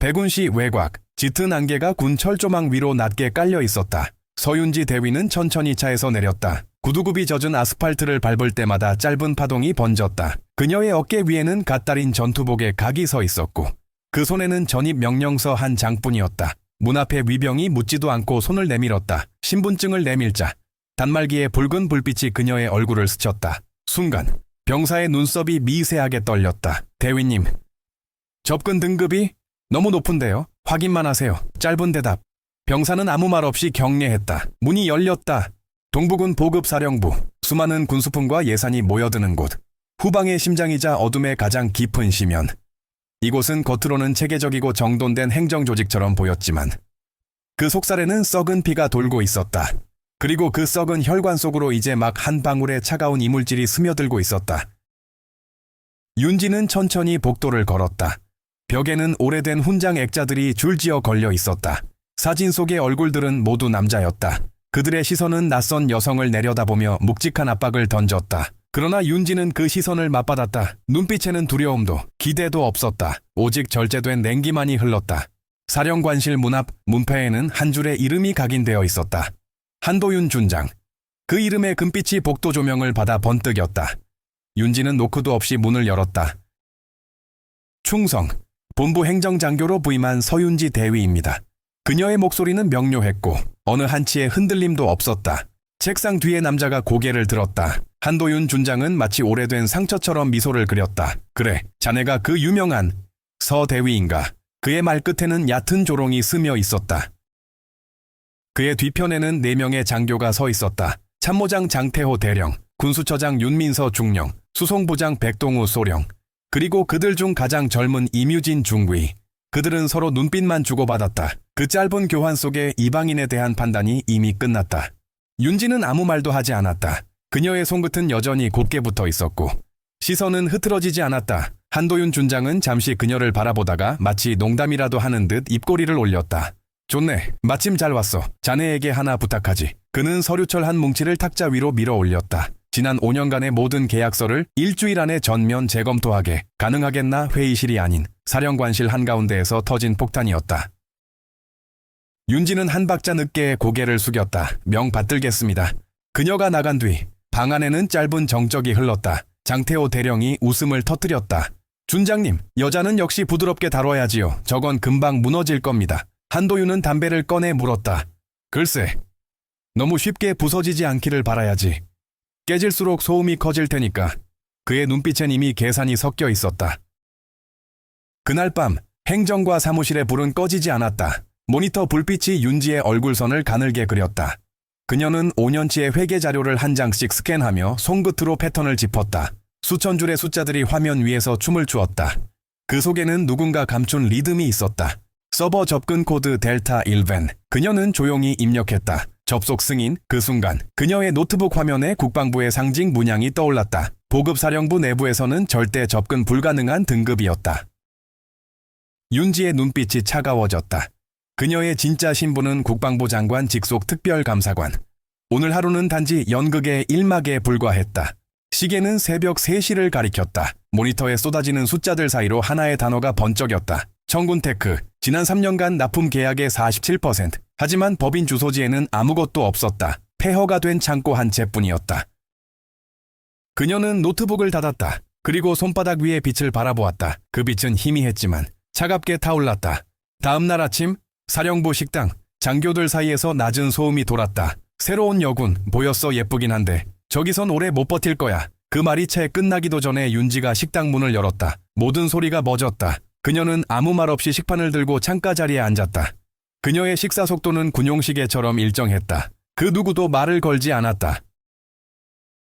백운시 외곽, 짙은 안개가 군 철조망 위로 낮게 깔려 있었다. 서윤지 대위는 천천히 차에서 내렸다. 구두굽이 젖은 아스팔트를 밟을 때마다 짧은 파동이 번졌다. 그녀의 어깨 위에는 갓달인 전투복에 각이 서 있었고 그 손에는 전입 명령서 한 장뿐이었다. 문 앞에 위병이 묻지도 않고 손을 내밀었다. 신분증을 내밀자 단말기에 붉은 불빛이 그녀의 얼굴을 스쳤다. 순간 병사의 눈썹이 미세하게 떨렸다. 대위님, 접근 등급이 너무 높은데요. 확인만 하세요. 짧은 대답. 병사는 아무 말 없이 경례했다. 문이 열렸다. 동부군 보급사령부. 수많은 군수품과 예산이 모여드는 곳. 후방의 심장이자 어둠의 가장 깊은 심연. 이곳은 겉으로는 체계적이고 정돈된 행정조직처럼 보였지만 그 속살에는 썩은 피가 돌고 있었다. 그리고 그 썩은 혈관 속으로 이제 막 한 방울의 차가운 이물질이 스며들고 있었다. 윤지는 천천히 복도를 걸었다. 벽에는 오래된 훈장 액자들이 줄지어 걸려 있었다. 사진 속의 얼굴들은 모두 남자였다. 그들의 시선은 낯선 여성을 내려다보며 묵직한 압박을 던졌다. 그러나 윤지는 그 시선을 맞받았다. 눈빛에는 두려움도 기대도 없었다. 오직 절제된 냉기만이 흘렀다. 사령관실 문 앞 문패에는 한 줄의 이름이 각인되어 있었다. 한도윤 준장. 그 이름의 금빛이 복도 조명을 받아 번뜩였다. 윤지는 노크도 없이 문을 열었다. 충성. 본부 행정장교로 부임한 서윤지 대위입니다. 그녀의 목소리는 명료했고 어느 한치의 흔들림도 없었다. 책상 뒤에 남자가 고개를 들었다. 한도윤 준장은 마치 오래된 상처처럼 미소를 그렸다. 그래, 자네가 그 유명한 서 대위인가? 그의 말끝에는 얕은 조롱이 스며 있었다. 그의 뒤편에는 4명의 장교가 서 있었다. 참모장 장태호 대령, 군수처장 윤민서 중령, 수송부장 백동우 소령, 그리고 그들 중 가장 젊은 이뮤진 중위. 그들은 서로 눈빛만 주고받았다. 그 짧은 교환 속에 이방인에 대한 판단이 이미 끝났다. 윤지는 아무 말도 하지 않았다. 그녀의 손끝은 여전히 곧게 붙어 있었고 시선은 흐트러지지 않았다. 한도윤 준장은 잠시 그녀를 바라보다가 마치 농담이라도 하는 듯 입꼬리를 올렸다. 좋네. 마침 잘 왔어. 자네에게 하나 부탁하지. 그는 서류철 한 뭉치를 탁자 위로 밀어 올렸다. 지난 5년간의 모든 계약서를 일주일 안에 전면 재검토하게. 가능하겠나? 회의실이 아닌 사령관실 한가운데에서 터진 폭탄이었다. 윤지는 한 박자 늦게 고개를 숙였다. 명 받들겠습니다. 그녀가 나간 뒤 방 안에는 짧은 정적이 흘렀다. 장태호 대령이 웃음을 터뜨렸다. 준장님, 여자는 역시 부드럽게 다뤄야지요. 저건 금방 무너질 겁니다. 한도윤은 담배를 꺼내 물었다. 글쎄, 너무 쉽게 부서지지 않기를 바라야지. 깨질수록 소음이 커질 테니까. 그의 눈빛엔 이미 계산이 섞여 있었다. 그날 밤 행정과 사무실의 불은 꺼지지 않았다. 모니터 불빛이 윤지의 얼굴선을 가늘게 그렸다. 그녀는 5년치의 회계 자료를 한 장씩 스캔하며 손끝으로 패턴을 짚었다. 수천 줄의 숫자들이 화면 위에서 춤을 추었다. 그 속에는 누군가 감춘 리듬이 있었다. 서버 접근 코드 델타 1벤. 그녀는 조용히 입력했다. 접속 승인. 그 순간 그녀의 노트북 화면에 국방부의 상징 문양이 떠올랐다. 보급사령부 내부에서는 절대 접근 불가능한 등급이었다. 윤지의 눈빛이 차가워졌다. 그녀의 진짜 신분은 국방부 장관 직속 특별감사관. 오늘 하루는 단지 연극의 1막에 불과했다. 시계는 새벽 3시를 가리켰다. 모니터에 쏟아지는 숫자들 사이로 하나의 단어가 번쩍였다. 청군테크. 지난 3년간 납품 계약의 47%. 하지만 법인 주소지에는 아무것도 없었다. 폐허가 된 창고 한 채뿐이었다. 그녀는 노트북을 닫았다. 그리고 손바닥 위의 빛을 바라보았다. 그 빛은 희미했지만 차갑게 타올랐다. 다음 날 아침 사령부 식당. 장교들 사이에서 낮은 소음이 돌았다. 새로운 여군 보였어. 예쁘긴 한데 저기선 오래 못 버틸 거야. 그 말이 채 끝나기도 전에 윤지가 식당 문을 열었다. 모든 소리가 멎었다. 그녀는 아무 말 없이 식판을 들고 창가 자리에 앉았다. 그녀의 식사 속도는 군용시계처럼 일정했다. 그 누구도 말을 걸지 않았다.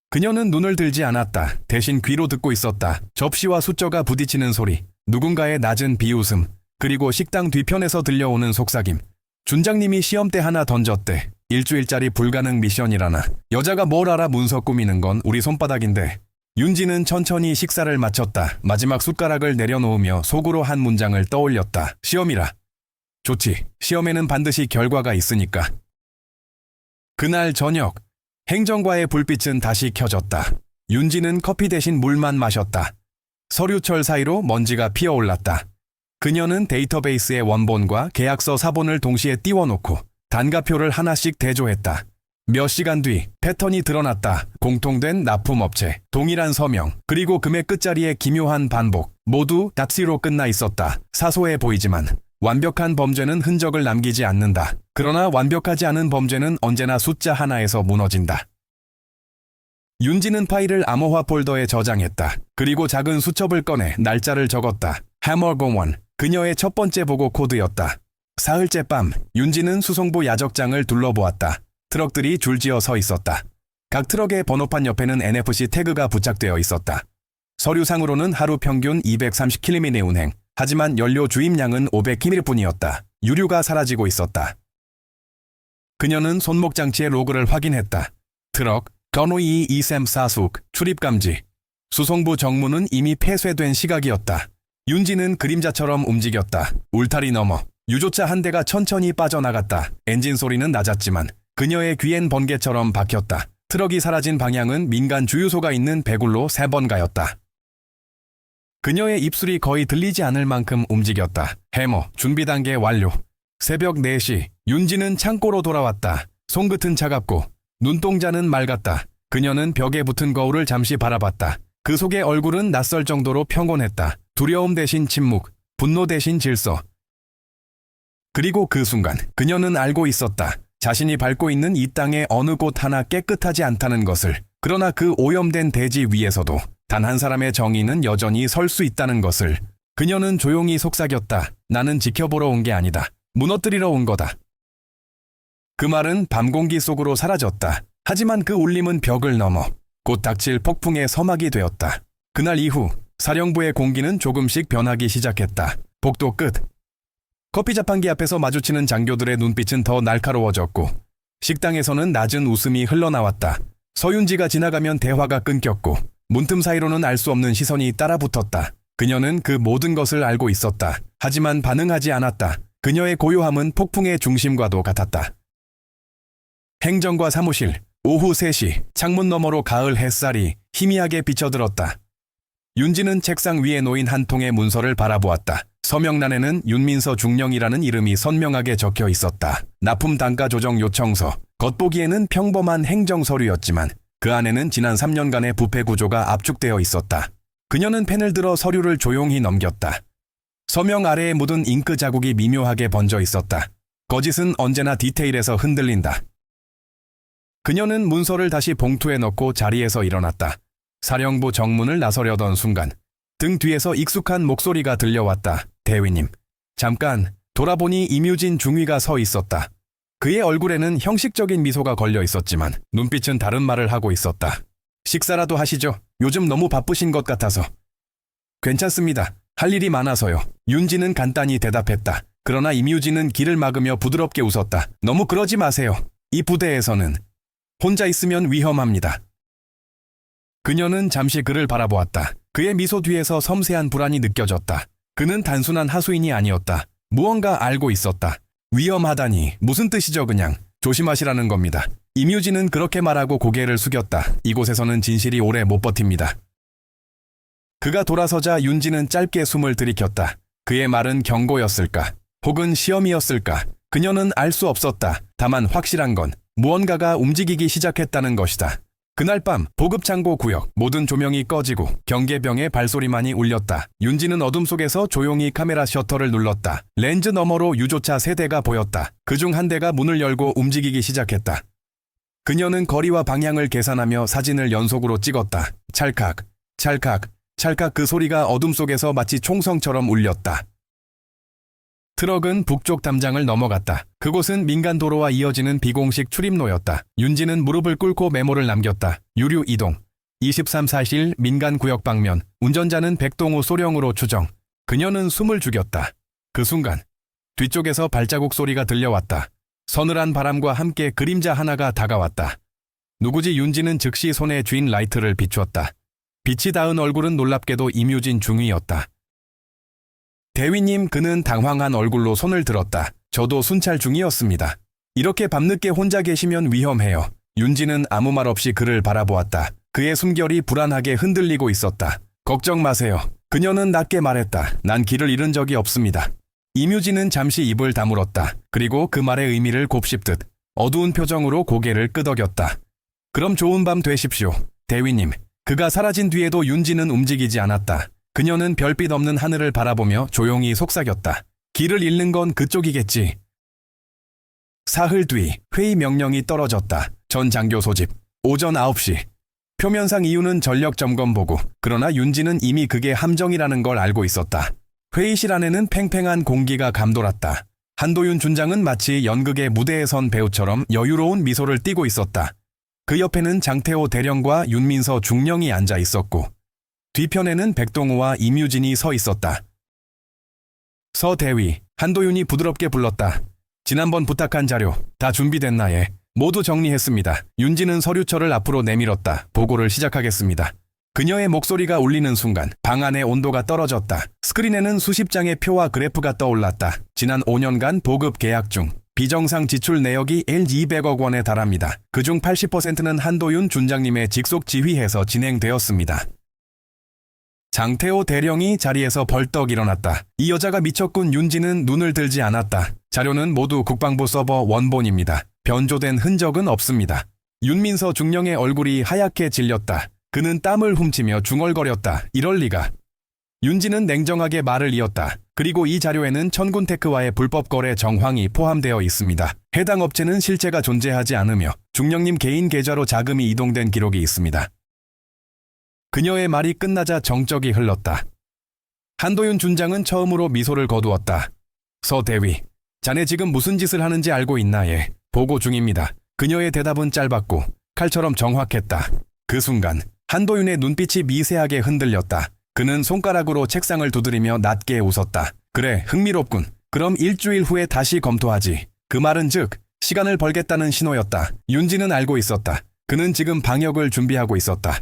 그녀는 눈을 들지 않았다. 대신 귀로 듣고 있었다. 접시와 숫저가 부딪히는 소리, 누군가의 낮은 비웃음, 그리고 식당 뒤편에서 들려오는 속삭임. 준장님이 시험대 하나 던졌대. 일주일짜리 불가능 미션이라나. 여자가 뭘 알아. 문서 꾸미는 건 우리 손바닥인데. 윤지는 천천히 식사를 마쳤다. 마지막 숟가락을 내려놓으며 속으로 한 문장을 떠올렸다. 시험이라. 좋지. 시험에는 반드시 결과가 있으니까. 그날 저녁 행정과의 불빛은 다시 켜졌다. 윤지는 커피 대신 물만 마셨다. 서류철 사이로 먼지가 피어올랐다. 그녀는 데이터베이스의 원본과 계약서 사본을 동시에 띄워놓고 단가표를 하나씩 대조했다. 몇 시간 뒤 패턴이 드러났다. 공통된 납품업체, 동일한 서명, 그리고 금액 끝자리의 기묘한 반복. 모두 닷시로 끝나 있었다. 사소해 보이지만 완벽한 범죄는 흔적을 남기지 않는다. 그러나 완벽하지 않은 범죄는 언제나 숫자 하나에서 무너진다. 윤지는 파일을 암호화 폴더에 저장했다. 그리고 작은 수첩을 꺼내 날짜를 적었다. 해머공원, 그녀의 첫 번째 보고 코드였다. 사흘째 밤, 윤지는 수송부 야적장을 둘러보았다. 트럭들이 줄지어 서 있었다. 각 트럭의 번호판 옆에는 NFC 태그가 부착되어 있었다. 서류상으로는 하루 평균 230km 운행, 하지만 연료 주입량은 500km 뿐이었다. 유류가 사라지고 있었다. 그녀는 손목 장치의 로그를 확인했다. 트럭, 건호이 234숙, 출입감지. 수송부 정문은 이미 폐쇄된 시각이었다. 윤지는 그림자처럼 움직였다. 울타리 너머, 유조차 한 대가 천천히 빠져나갔다. 엔진 소리는 낮았지만 그녀의 귀엔 번개처럼 박혔다. 트럭이 사라진 방향은 민간 주유소가 있는 배굴로 3번 가였다. 그녀의 입술이 거의 들리지 않을 만큼 움직였다. 해머, 준비 단계 완료. 새벽 4시, 윤지는 창고로 돌아왔다. 손끝은 차갑고 눈동자는 맑았다. 그녀는 벽에 붙은 거울을 잠시 바라봤다. 그 속의 얼굴은 낯설 정도로 평온했다. 두려움 대신 침묵, 분노 대신 질서. 그리고 그 순간 그녀는 알고 있었다. 자신이 밟고 있는 이 땅의 어느 곳 하나 깨끗하지 않다는 것을. 그러나 그 오염된 대지 위에서도 단 한 사람의 정의는 여전히 설 수 있다는 것을. 그녀는 조용히 속삭였다. 나는 지켜보러 온 게 아니다. 무너뜨리러 온 거다. 그 말은 밤 공기 속으로 사라졌다. 하지만 그 울림은 벽을 넘어 곧 닥칠 폭풍의 서막이 되었다. 그날 이후 사령부의 공기는 조금씩 변하기 시작했다. 복도 끝. 커피 자판기 앞에서 마주치는 장교들의 눈빛은 더 날카로워졌고 식당에서는 낮은 웃음이 흘러나왔다. 서윤지가 지나가면 대화가 끊겼고 문틈 사이로는 알 수 없는 시선이 따라붙었다. 그녀는 그 모든 것을 알고 있었다. 하지만 반응하지 않았다. 그녀의 고요함은 폭풍의 중심과도 같았다. 행정과 사무실, 오후 3시, 창문 너머로 가을 햇살이 희미하게 비쳐들었다. 윤지는 책상 위에 놓인 한 통의 문서를 바라보았다. 서명란에는 윤민서 중령이라는 이름이 선명하게 적혀 있었다. 납품 단가 조정 요청서. 겉보기에는 평범한 행정 서류였지만 그 안에는 지난 3년간의 부패 구조가 압축되어 있었다. 그녀는 펜을 들어 서류를 조용히 넘겼다. 서명 아래에 묻은 잉크 자국이 미묘하게 번져 있었다. 거짓은 언제나 디테일에서 흔들린다. 그녀는 문서를 다시 봉투에 넣고 자리에서 일어났다. 사령부 정문을 나서려던 순간 등 뒤에서 익숙한 목소리가 들려왔다. 대위님. 잠깐. 돌아보니 임유진 중위가 서 있었다. 그의 얼굴에는 형식적인 미소가 걸려 있었지만 눈빛은 다른 말을 하고 있었다. 식사라도 하시죠. 요즘 너무 바쁘신 것 같아서. 괜찮습니다. 할 일이 많아서요. 윤지는 간단히 대답했다. 그러나 임유진은 길을 막으며 부드럽게 웃었다. 너무 그러지 마세요. 이 부대에서는 혼자 있으면 위험합니다. 그녀는 잠시 그를 바라보았다. 그의 미소 뒤에서 섬세한 불안이 느껴졌다. 그는 단순한 하수인이 아니었다. 무언가 알고 있었다. 위험하다니 무슨 뜻이죠 그냥. 조심하시라는 겁니다. 임유진은 그렇게 말하고 고개를 숙였다. 이곳에서는 진실이 오래 못 버팁니다. 그가 돌아서자 윤지는 짧게 숨을 들이켰다. 그의 말은 경고였을까? 혹은 시험이었을까? 그녀는 알 수 없었다. 다만 확실한 건 무언가가 움직이기 시작했다는 것이다. 그날 밤 보급창고 구역 모든 조명이 꺼지고 경계병의 발소리만이 울렸다. 윤지는 어둠 속에서 조용히 카메라 셔터를 눌렀다. 렌즈 너머로 유조차 3대가 보였다. 그중 한 대가 문을 열고 움직이기 시작했다. 그녀는 거리와 방향을 계산하며 사진을 연속으로 찍었다. 찰칵, 찰칵, 찰칵. 그 소리가 어둠 속에서 마치 총성처럼 울렸다. 트럭은 북쪽 담장을 넘어갔다. 그곳은 민간 도로와 이어지는 비공식 출입로였다. 윤지는 무릎을 꿇고 메모를 남겼다. 유류 이동. 23사실 민간 구역 방면. 운전자는 백동우 소령으로 추정. 그녀는 숨을 죽였다. 그 순간 뒤쪽에서 발자국 소리가 들려왔다. 서늘한 바람과 함께 그림자 하나가 다가왔다. 누구지? 윤지는 즉시 손에 쥔 라이트를 비추었다. 빛이 닿은 얼굴은 놀랍게도 임유진 중위였다. 대위님. 그는 당황한 얼굴로 손을 들었다. 저도 순찰 중이었습니다. 이렇게 밤늦게 혼자 계시면 위험해요. 윤지는 아무 말 없이 그를 바라보았다. 그의 숨결이 불안하게 흔들리고 있었다. 걱정 마세요. 그녀는 낮게 말했다. 난 길을 잃은 적이 없습니다. 이뮤진은 잠시 입을 다물었다. 그리고 그 말의 의미를 곱씹듯 어두운 표정으로 고개를 끄덕였다. 그럼 좋은 밤 되십시오. 대위님. 그가 사라진 뒤에도 윤지는 움직이지 않았다. 그녀는 별빛 없는 하늘을 바라보며 조용히 속삭였다. 길을 잃는 건 그쪽이겠지. 사흘 뒤 회의 명령이 떨어졌다. 전 장교 소집. 오전 9시. 표면상 이유는 전력 점검 보고, 그러나 윤지는 이미 그게 함정이라는 걸 알고 있었다. 회의실 안에는 팽팽한 공기가 감돌았다. 한도윤 준장은 마치 연극의 무대에 선 배우처럼 여유로운 미소를 띠고 있었다. 그 옆에는 장태호 대령과 윤민서 중령이 앉아 있었고, 뒤편에는 백동우와 임유진이 서 있었다. 서 대위, 한도윤이 부드럽게 불렀다. 지난번 부탁한 자료 다 준비됐나 예. 모두 정리했습니다. 윤지는 서류철을 앞으로 내밀었다. 보고를 시작하겠습니다. 그녀의 목소리가 울리는 순간 방 안의 온도가 떨어졌다. 스크린에는 수십 장의 표와 그래프가 떠올랐다. 지난 5년간 보급 계약 중 비정상 지출 내역이 L200억 원에 달합니다. 그중 80%는 한도윤 준장님의 직속 지휘해서 진행되었습니다. 장태호 대령이 자리에서 벌떡 일어났다. 이 여자가 미쳤군. 윤지는 눈을 들지 않았다. 자료는 모두 국방부 서버 원본입니다. 변조된 흔적은 없습니다. 윤민서 중령의 얼굴이 하얗게 질렸다. 그는 땀을 훔치며 중얼거렸다. 이럴 리가. 윤지는 냉정하게 말을 이었다. 그리고 이 자료에는 천군테크와의 불법 거래 정황이 포함되어 있습니다. 해당 업체는 실체가 존재하지 않으며 중령님 개인 계좌로 자금이 이동된 기록이 있습니다. 그녀의 말이 끝나자 정적이 흘렀다. 한도윤 준장은 처음으로 미소를 거두었다. 서 대위, 자네 지금 무슨 짓을 하는지 알고 있나 예. 보고 중입니다. 그녀의 대답은 짧았고 칼처럼 정확했다. 그 순간 한도윤의 눈빛이 미세하게 흔들렸다. 그는 손가락으로 책상을 두드리며 낮게 웃었다. 그래, 흥미롭군. 그럼 일주일 후에 다시 검토하지. 그 말은 즉 시간을 벌겠다는 신호였다. 윤지는 알고 있었다. 그는 지금 방역을 준비하고 있었다.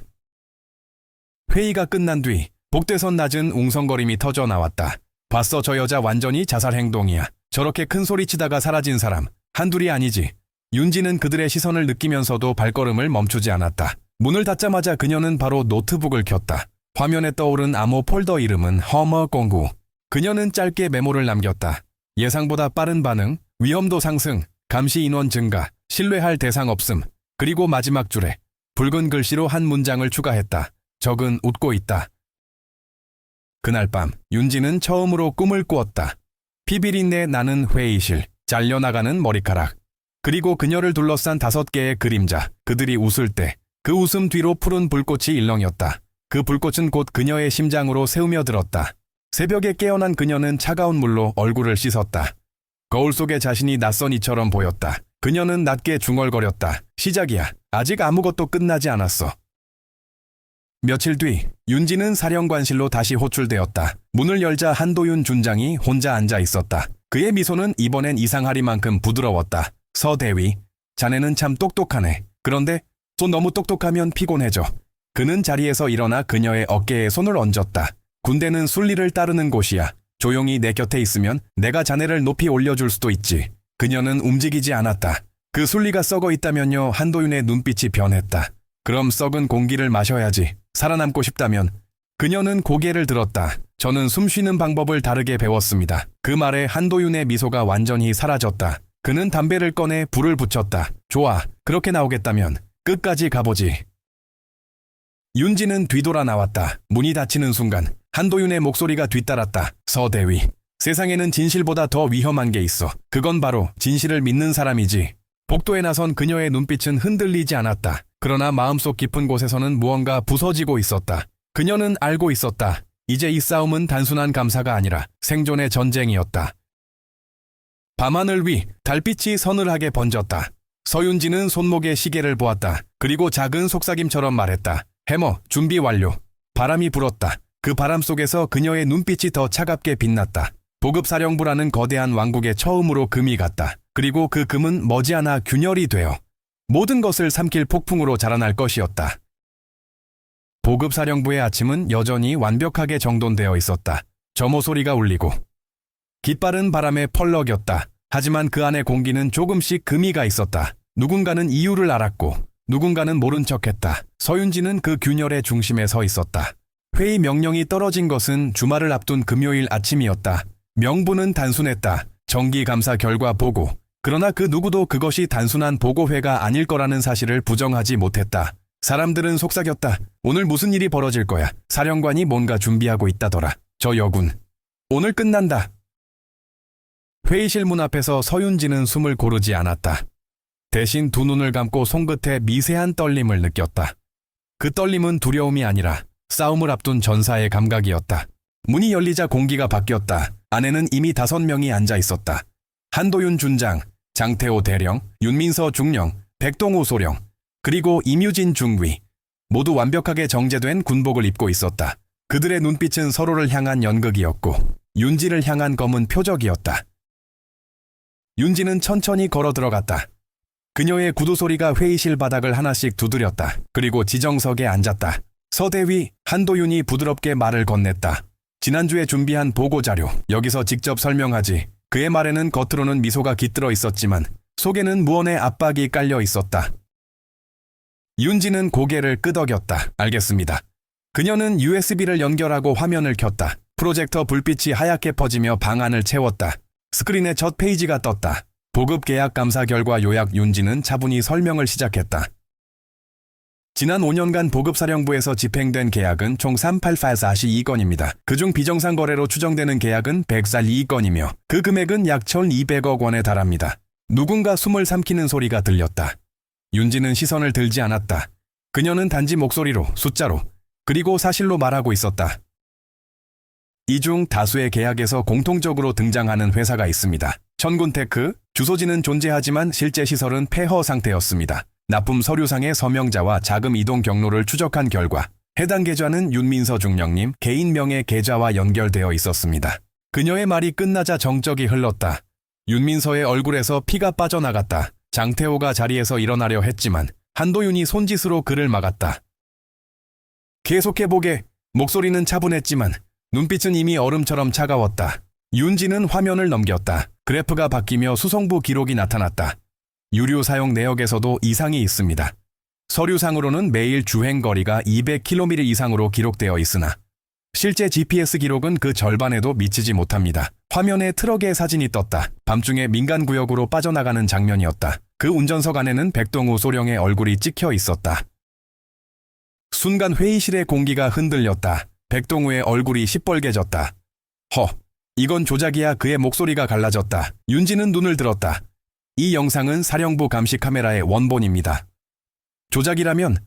회의가 끝난 뒤 복대선 낮은 웅성거림이 터져 나왔다. 봤어, 저 여자 완전히 자살 행동이야. 저렇게 큰 소리 치다가 사라진 사람 한둘이 아니지. 윤지는 그들의 시선을 느끼면서도 발걸음을 멈추지 않았다. 문을 닫자마자 그녀는 바로 노트북을 켰다. 화면에 떠오른 암호 폴더 이름은 허머 공구. 그녀는 짧게 메모를 남겼다. 예상보다 빠른 반응, 위험도 상승, 감시 인원 증가, 신뢰할 대상 없음. 그리고 마지막 줄에 붉은 글씨로 한 문장을 추가했다. 적은 웃고 있다. 그날 밤 윤지는 처음으로 꿈을 꾸었다. 피비린내 나는 회의실, 잘려나가는 머리카락, 그리고 그녀를 둘러싼 5개의 그림자. 그들이 웃을 때 그 웃음 뒤로 푸른 불꽃이 일렁였다. 그 불꽃은 곧 그녀의 심장으로 새우며 들었다. 새벽에 깨어난 그녀는 차가운 물로 얼굴을 씻었다. 거울 속에 자신이 낯선 이처럼 보였다. 그녀는 낮게 중얼거렸다. 시작이야. 아직 아무것도 끝나지 않았어. 며칠 뒤 윤지는 사령관실로 다시 호출되었다. 문을 열자 한도윤 준장이 혼자 앉아 있었다. 그의 미소는 이번엔 이상하리만큼 부드러웠다. 서 대위, 자네는 참 똑똑하네. 그런데 또 너무 똑똑하면 피곤해져. 그는 자리에서 일어나 그녀의 어깨에 손을 얹었다. 군대는 순리를 따르는 곳이야. 조용히 내 곁에 있으면 내가 자네를 높이 올려줄 수도 있지. 그녀는 움직이지 않았다. 그 순리가 썩어 있다면요. 한도윤의 눈빛이 변했다. 그럼 썩은 공기를 마셔야지. 살아남고 싶다면. 그녀는 고개를 들었다. 저는 숨쉬는 방법을 다르게 배웠습니다. 그 말에 한도윤의 미소가 완전히 사라졌다. 그는 담배를 꺼내 불을 붙였다. 좋아, 그렇게 나오겠다면 끝까지 가보지. 윤지는 뒤돌아 나왔다. 문이 닫히는 순간 한도윤의 목소리가 뒤따랐다. 서 대위, 세상에는 진실보다 더 위험한 게 있어. 그건 바로 진실을 믿는 사람이지. 복도에 나선 그녀의 눈빛은 흔들리지 않았다. 그러나 마음속 깊은 곳에서는 무언가 부서지고 있었다. 그녀는 알고 있었다. 이제 이 싸움은 단순한 감사가 아니라 생존의 전쟁이었다. 밤하늘 위 달빛이 서늘하게 번졌다. 서윤지는 손목에 시계를 보았다. 그리고 작은 속삭임처럼 말했다. 해머, 준비 완료. 바람이 불었다. 그 바람 속에서 그녀의 눈빛이 더 차갑게 빛났다. 보급사령부라는 거대한 왕국에 처음으로 금이 갔다. 그리고 그 금은 머지않아 균열이 되어 모든 것을 삼킬 폭풍으로 자라날 것이었다. 보급사령부의 아침은 여전히 완벽하게 정돈되어 있었다. 점호 소리가 울리고 깃발은 바람에 펄럭였다. 하지만 그 안의 공기는 조금씩 금이가 있었다. 누군가는 이유를 알았고 누군가는 모른 척했다. 서윤지는 그 균열의 중심에 서 있었다. 회의 명령이 떨어진 것은 주말을 앞둔 금요일 아침이었다. 명분은 단순했다. 정기감사 결과 보고. 그러나 그 누구도 그것이 단순한 보고회가 아닐 거라는 사실을 부정하지 못했다. 사람들은 속삭였다. 오늘 무슨 일이 벌어질 거야. 사령관이 뭔가 준비하고 있다더라. 저 여군. 오늘 끝난다. 회의실 문 앞에서 서윤지는 숨을 고르지 않았다. 대신 두 눈을 감고 손끝에 미세한 떨림을 느꼈다. 그 떨림은 두려움이 아니라 싸움을 앞둔 전사의 감각이었다. 문이 열리자 공기가 바뀌었다. 안에는 이미 5명이 앉아 있었다. 한도윤 준장, 장태호 대령, 윤민서 중령, 백동호 소령, 그리고 임유진 중위. 모두 완벽하게 정제된 군복을 입고 있었다. 그들의 눈빛은 서로를 향한 연극이었고 윤지를 향한 검은 표적이었다. 윤지는 천천히 걸어 들어갔다. 그녀의 구두 소리가 회의실 바닥을 하나씩 두드렸다. 그리고 지정석에 앉았다. 서대위 한도윤이 부드럽게 말을 건넸다. 지난주에 준비한 보고자료, 여기서 직접 설명하지. 그의 말에는 겉으로는 미소가 깃들어 있었지만 속에는 무언의 압박이 깔려 있었다. 윤지는 고개를 끄덕였다. 알겠습니다. 그녀는 USB를 연결하고 화면을 켰다. 프로젝터 불빛이 하얗게 퍼지며 방 안을 채웠다. 스크린에 첫 페이지가 떴다. 보급 계약 감사 결과 요약. 윤지는 차분히 설명을 시작했다. 지난 5년간 보급사령부에서 집행된 계약은 총 38842건입니다. 그중 비정상 거래로 추정되는 계약은 142건이며 그 금액은 약 1200억 원에 달합니다. 누군가 숨을 삼키는 소리가 들렸다. 윤지는 시선을 들지 않았다. 그녀는 단지 목소리로, 숫자로, 그리고 사실로 말하고 있었다. 이 중 다수의 계약에서 공통적으로 등장하는 회사가 있습니다. 천군테크, 주소지는 존재하지만 실제 시설은 폐허 상태였습니다. 납품 서류상의 서명자와 자금 이동 경로를 추적한 결과 해당 계좌는 윤민서 중령님 개인 명의 계좌와 연결되어 있었습니다. 그녀의 말이 끝나자 정적이 흘렀다. 윤민서의 얼굴에서 피가 빠져나갔다. 장태호가 자리에서 일어나려 했지만 한도윤이 손짓으로 그를 막았다. 계속해보게. 목소리는 차분했지만 눈빛은 이미 얼음처럼 차가웠다. 윤지는 화면을 넘겼다. 그래프가 바뀌며 수송부 기록이 나타났다. 유류 사용 내역에서도 이상이 있습니다. 서류상으로는 매일 주행거리가 200km 이상으로 기록되어 있으나 실제 GPS 기록은 그 절반에도 미치지 못합니다. 화면에 트럭의 사진이 떴다. 밤중에 민간구역으로 빠져나가는 장면이었다. 그 운전석 안에는 백동우 소령의 얼굴이 찍혀 있었다. 순간 회의실의 공기가 흔들렸다. 백동우의 얼굴이 시뻘개졌다. 이건 조작이야. 그의 목소리가 갈라졌다. 윤지는 눈을 들었다. 이 영상은 사령부 감시 카메라의 원본입니다. 조작이라면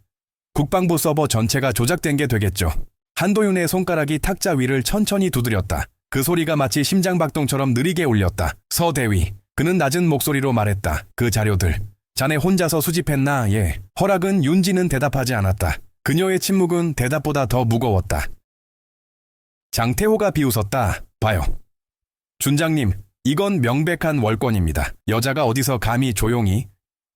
국방부 서버 전체가 조작된 게 되겠죠. 한도윤의 손가락이 탁자 위를 천천히 두드렸다. 그 소리가 마치 심장박동처럼 느리게 울렸다. 서대위. 그는 낮은 목소리로 말했다. 그 자료들. 자네 혼자서 수집했나? 예. 허락은. 윤지는 대답하지 않았다. 그녀의 침묵은 대답보다 더 무거웠다. 장태호가 비웃었다. 봐요. 준장님. 이건 명백한 월권입니다. 여자가 어디서 감히 조용히.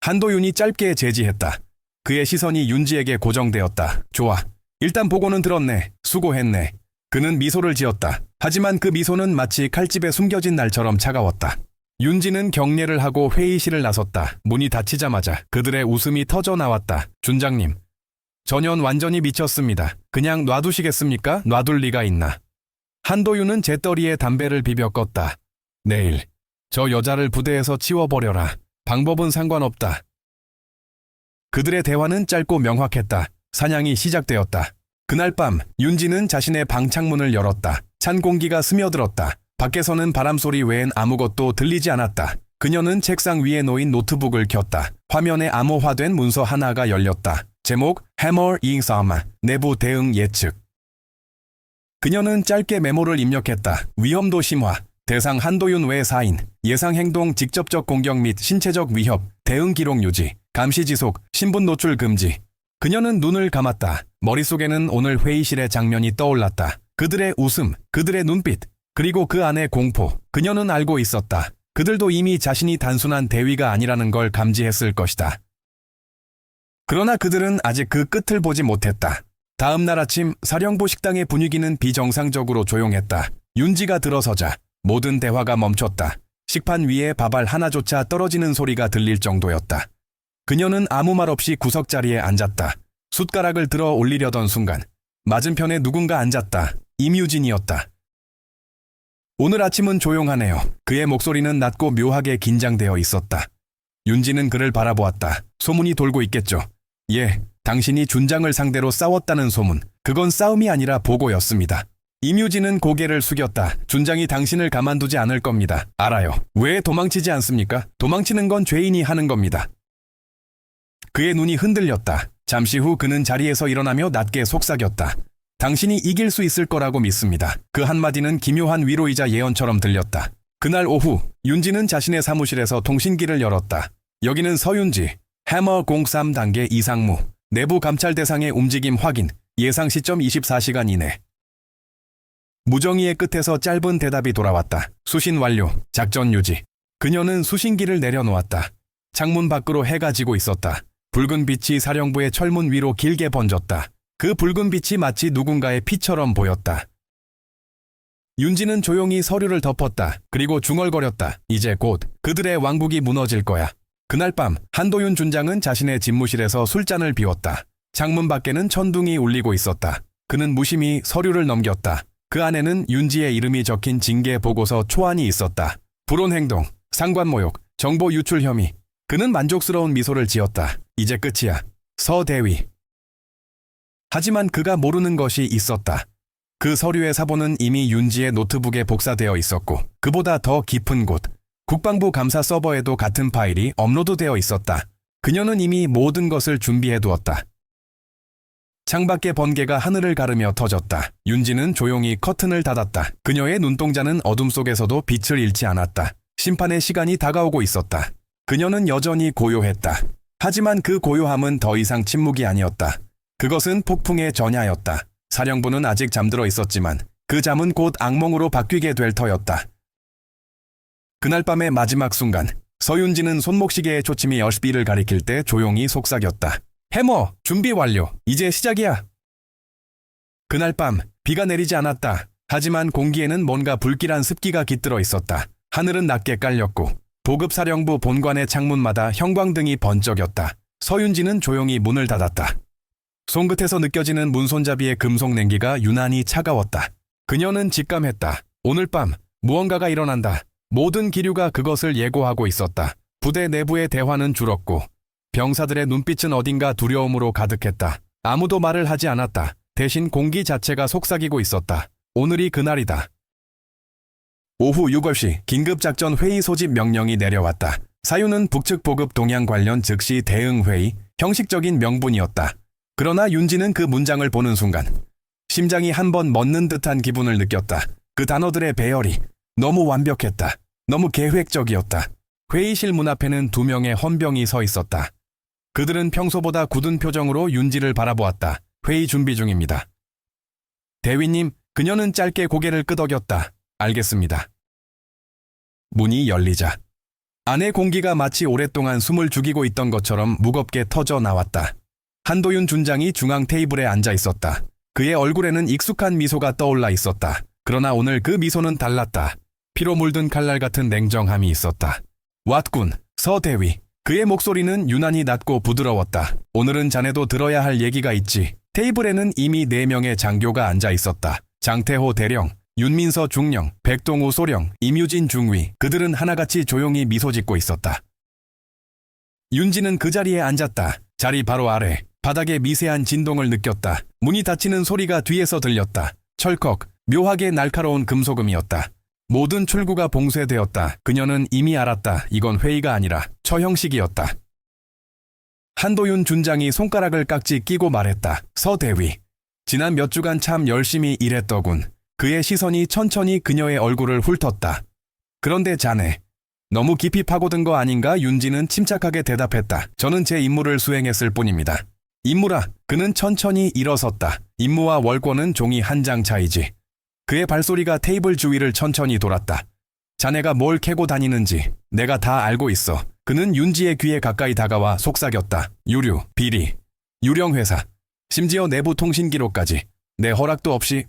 한도윤이 짧게 제지했다. 그의 시선이 윤지에게 고정되었다. 좋아. 일단 보고는 들었네. 수고했네. 그는 미소를 지었다. 하지만 그 미소는 마치 칼집에 숨겨진 날처럼 차가웠다. 윤지는 경례를 하고 회의실을 나섰다. 문이 닫히자마자 그들의 웃음이 터져 나왔다. 준장님. 전현 완전히 미쳤습니다. 그냥 놔두시겠습니까? 놔둘 리가 있나. 한도윤은 재떨이에 담배를 비벼 껐다. 내일 저 여자를 부대에서 치워버려라. 방법은 상관없다. 그들의 대화는 짧고 명확했다. 사냥이 시작되었다. 그날 밤 윤지는 자신의 방 창문을 열었다. 찬 공기가 스며들었다. 밖에서는 바람소리 외엔 아무것도 들리지 않았다. 그녀는 책상 위에 놓인 노트북을 켰다. 화면에 암호화된 문서 하나가 열렸다. 제목 해머 잉사마 내부 대응 예측. 그녀는 짧게 메모를 입력했다. 위험도 심화. 대상 한도윤 외 4인, 예상 행동 직접적 공격 및 신체적 위협, 대응 기록 유지, 감시 지속, 신분 노출 금지. 그녀는 눈을 감았다. 머릿속에는 오늘 회의실의 장면이 떠올랐다. 그들의 웃음, 그들의 눈빛, 그리고 그 안의 공포. 그녀는 알고 있었다. 그들도 이미 자신이 단순한 대위가 아니라는 걸 감지했을 것이다. 그러나 그들은 아직 그 끝을 보지 못했다. 다음 날 아침 사령부 식당의 분위기는 비정상적으로 조용했다. 윤지가 들어서자 모든 대화가 멈췄다. 식판 위에 밥알 하나조차 떨어지는 소리가 들릴 정도였다. 그녀는 아무 말 없이 구석자리에 앉았다. 숟가락을 들어 올리려던 순간 맞은편에 누군가 앉았다. 임유진이었다. 오늘 아침은 조용하네요. 그의 목소리는 낮고 묘하게 긴장되어 있었다. 윤지는 그를 바라보았다. 소문이 돌고 있겠죠. 예, 당신이 준장을 상대로 싸웠다는 소문. 그건 싸움이 아니라 보고였습니다. 임유진은 고개를 숙였다. 준장이 당신을 가만두지 않을 겁니다. 알아요. 왜 도망치지 않습니까? 도망치는 건 죄인이 하는 겁니다. 그의 눈이 흔들렸다. 잠시 후 그는 자리에서 일어나며 낮게 속삭였다. 당신이 이길 수 있을 거라고 믿습니다. 그 한마디는 기묘한 위로이자 예언처럼 들렸다. 그날 오후 윤지는 자신의 사무실에서 통신기를 열었다. 여기는 서윤지, 해머 03단계 이상무, 내부 감찰 대상의 움직임 확인, 예상 시점 24시간 이내. 무정의의 끝에서 짧은 대답이 돌아왔다. 수신 완료, 작전 유지. 그녀는 수신기를 내려놓았다. 창문 밖으로 해가 지고 있었다. 붉은 빛이 사령부의 철문 위로 길게 번졌다. 그 붉은 빛이 마치 누군가의 피처럼 보였다. 윤지는 조용히 서류를 덮었다. 그리고 중얼거렸다. 이제 곧 그들의 왕국이 무너질 거야. 그날 밤 한도윤 준장은 자신의 집무실에서 술잔을 비웠다. 창문 밖에는 천둥이 울리고 있었다. 그는 무심히 서류를 넘겼다. 그 안에는 윤지의 이름이 적힌 징계 보고서 초안이 있었다. 불온 행동, 상관 모욕, 정보 유출 혐의. 그는 만족스러운 미소를 지었다. 이제 끝이야. 서대위. 하지만 그가 모르는 것이 있었다. 그 서류의 사본은 이미 윤지의 노트북에 복사되어 있었고 그보다 더 깊은 곳, 국방부 감사 서버에도 같은 파일이 업로드되어 있었다. 그녀는 이미 모든 것을 준비해두었다. 창밖의 번개가 하늘을 가르며 터졌다. 윤지는 조용히 커튼을 닫았다. 그녀의 눈동자는 어둠 속에서도 빛을 잃지 않았다. 심판의 시간이 다가오고 있었다. 그녀는 여전히 고요했다. 하지만 그 고요함은 더 이상 침묵이 아니었다. 그것은 폭풍의 전야였다. 사령부는 아직 잠들어 있었지만 그 잠은 곧 악몽으로 바뀌게 될 터였다. 그날 밤의 마지막 순간, 서윤지는 손목시계의 초침이 10시를 가리킬 때 조용히 속삭였다. 해머, 준비 완료. 이제 시작이야. 그날 밤, 비가 내리지 않았다. 하지만 공기에는 뭔가 불길한 습기가 깃들어 있었다. 하늘은 낮게 깔렸고 보급사령부 본관의 창문마다 형광등이 번쩍였다. 서윤지는 조용히 문을 닫았다. 손끝에서 느껴지는 문손잡이의 금속 냉기가 유난히 차가웠다. 그녀는 직감했다. 오늘 밤 무언가가 일어난다. 모든 기류가 그것을 예고하고 있었다. 부대 내부의 대화는 줄었고 병사들의 눈빛은 어딘가 두려움으로 가득했다. 아무도 말을 하지 않았다. 대신 공기 자체가 속삭이고 있었다. 오늘이 그날이다. 오후 6시 긴급작전 회의 소집 명령이 내려왔다. 사유는 북측 보급 동향 관련 즉시 대응 회의, 형식적인 명분이었다. 그러나 윤지는 그 문장을 보는 순간 심장이 한번 멎는 듯한 기분을 느꼈다. 그 단어들의 배열이 너무 완벽했다. 너무 계획적이었다. 회의실 문 앞에는 2명의 헌병이 서 있었다. 그들은 평소보다 굳은 표정으로 윤지를 바라보았다. 회의 준비 중입니다. 대위님, 그녀는 짧게 고개를 끄덕였다. 알겠습니다. 문이 열리자 안의 공기가 마치 오랫동안 숨을 죽이고 있던 것처럼 무겁게 터져 나왔다. 한도윤 준장이 중앙 테이블에 앉아 있었다. 그의 얼굴에는 익숙한 미소가 떠올라 있었다. 그러나 오늘 그 미소는 달랐다. 피로 물든 칼날 같은 냉정함이 있었다. 왓군, 서대위. 그의 목소리는 유난히 낮고 부드러웠다. 오늘은 자네도 들어야 할 얘기가 있지. 테이블에는 이미 4명의 장교가 앉아 있었다. 장태호 대령, 윤민서 중령, 백동우 소령, 임유진 중위. 그들은 하나같이 조용히 미소 짓고 있었다. 윤지는 그 자리에 앉았다. 자리 바로 아래. 바닥에 미세한 진동을 느꼈다. 문이 닫히는 소리가 뒤에서 들렸다. 철컥, 묘하게 날카로운 금속음이었다. 모든 출구가 봉쇄되었다. 그녀는 이미 알았다. 이건 회의가 아니라 처형식이었다. 한도윤 준장이 손가락을 깍지 끼고 말했다. 서대위, 지난 몇 주간 참 열심히 일했더군. 그의 시선이 천천히 그녀의 얼굴을 훑었다. 그런데 자네, 너무 깊이 파고든 거 아닌가? 윤지는 침착하게 대답했다. 저는 제 임무를 수행했을 뿐입니다. 임무라. 그는 천천히 일어섰다. 임무와 월권은 종이 한 장 차이지. 그의 발소리가 테이블 주위를 천천히 돌았다. 자네가 뭘 캐고 다니는지 내가 다 알고 있어. 그는 윤지의 귀에 가까이 다가와 속삭였다. 유류, 비리, 유령회사, 심지어 내부 통신 기록까지. 내 허락도 없이.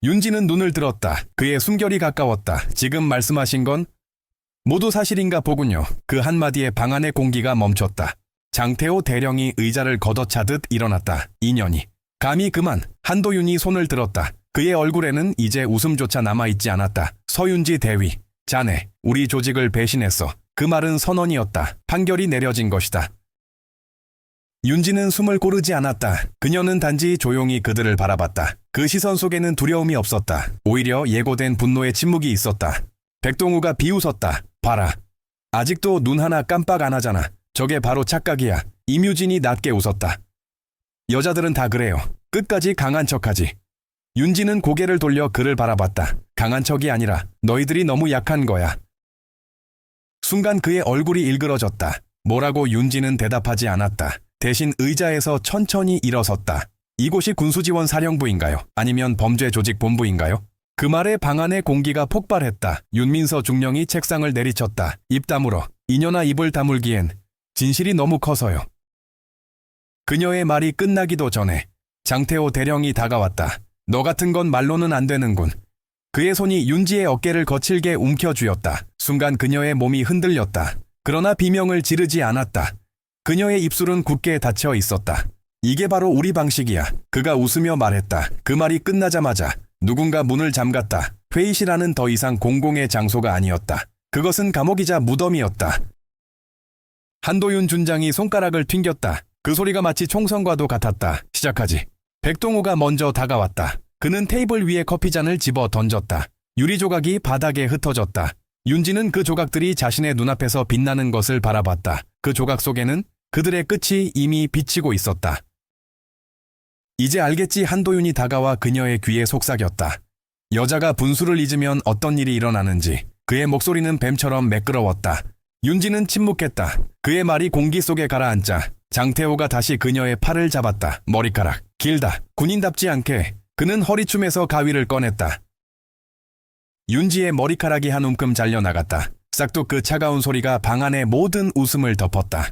윤지는 눈을 들었다. 그의 숨결이 가까웠다. 지금 말씀하신 건 모두 사실인가 보군요. 그 한마디에 방 안의 공기가 멈췄다. 장태호 대령이 의자를 걷어차듯 일어났다. 인연이. 감히 그만. 한도윤이 손을 들었다. 그의 얼굴에는 이제 웃음조차 남아있지 않았다. 서윤지 대위, 자네, 우리 조직을 배신했어. 그 말은 선언이었다. 판결이 내려진 것이다. 윤지는 숨을 고르지 않았다. 그녀는 단지 조용히 그들을 바라봤다. 그 시선 속에는 두려움이 없었다. 오히려 예고된 분노의 침묵이 있었다. 백동우가 비웃었다. 봐라. 아직도 눈 하나 깜빡 안 하잖아. 저게 바로 착각이야. 임유진이 낮게 웃었다. 여자들은 다 그래요. 끝까지 강한 척하지. 윤지는 고개를 돌려 그를 바라봤다. 강한 척이 아니라 너희들이 너무 약한 거야. 순간 그의 얼굴이 일그러졌다. 뭐라고 윤지는 대답하지 않았다. 대신 의자에서 천천히 일어섰다. 이곳이 군수지원 사령부인가요? 아니면 범죄조직본부인가요? 그 말에 방 안의 공기가 폭발했다. 윤민서 중령이 책상을 내리쳤다. 입 다물어. 이녀나 입을 다물기엔 진실이 너무 커서요. 그녀의 말이 끝나기도 전에 장태호 대령이 다가왔다. 너 같은 건 말로는 안 되는군. 그의 손이 윤지의 어깨를 거칠게 움켜쥐었다. 순간 그녀의 몸이 흔들렸다. 그러나 비명을 지르지 않았다. 그녀의 입술은 굳게 닫혀 있었다. 이게 바로 우리 방식이야. 그가 웃으며 말했다. 그 말이 끝나자마자 누군가 문을 잠갔다. 회의실 안은 더 이상 공공의 장소가 아니었다. 그것은 감옥이자 무덤이었다. 한도윤 준장이 손가락을 튕겼다. 그 소리가 마치 총성과도 같았다. 시작하지. 백동우가 먼저 다가왔다. 그는 테이블 위에 커피잔을 집어 던졌다. 유리 조각이 바닥에 흩어졌다. 윤지는 그 조각들이 자신의 눈앞에서 빛나는 것을 바라봤다. 그 조각 속에는 그들의 끝이 이미 비치고 있었다. 이제 알겠지. 한도윤이 다가와 그녀의 귀에 속삭였다. 여자가 분수를 잊으면 어떤 일이 일어나는지. 그의 목소리는 뱀처럼 매끄러웠다. 윤지는 침묵했다. 그의 말이 공기 속에 가라앉자 장태호가 다시 그녀의 팔을 잡았다. 머리카락, 길다. 군인답지 않게 그는 허리춤에서 가위를 꺼냈다. 윤지의 머리카락이 한 움큼 잘려나갔다. 싹둑. 그 차가운 소리가 방 안의 모든 웃음을 덮었다.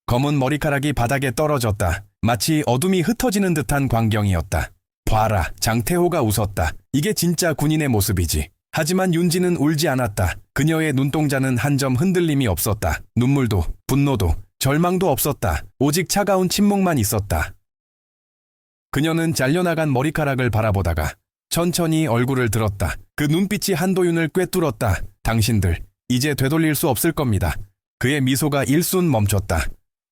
검은 머리카락이 바닥에 떨어졌다. 마치 어둠이 흩어지는 듯한 광경이었다. 봐라. 장태호가 웃었다. 이게 진짜 군인의 모습이지. 하지만 윤지는 울지 않았다. 그녀의 눈동자는 한 점 흔들림이 없었다. 눈물도, 분노도, 절망도 없었다. 오직 차가운 침묵만 있었다. 그녀는 잘려나간 머리카락을 바라보다가 천천히 얼굴을 들었다. 그 눈빛이 한도윤을 꿰뚫었다. 당신들, 이제 되돌릴 수 없을 겁니다. 그의 미소가 일순 멈췄다.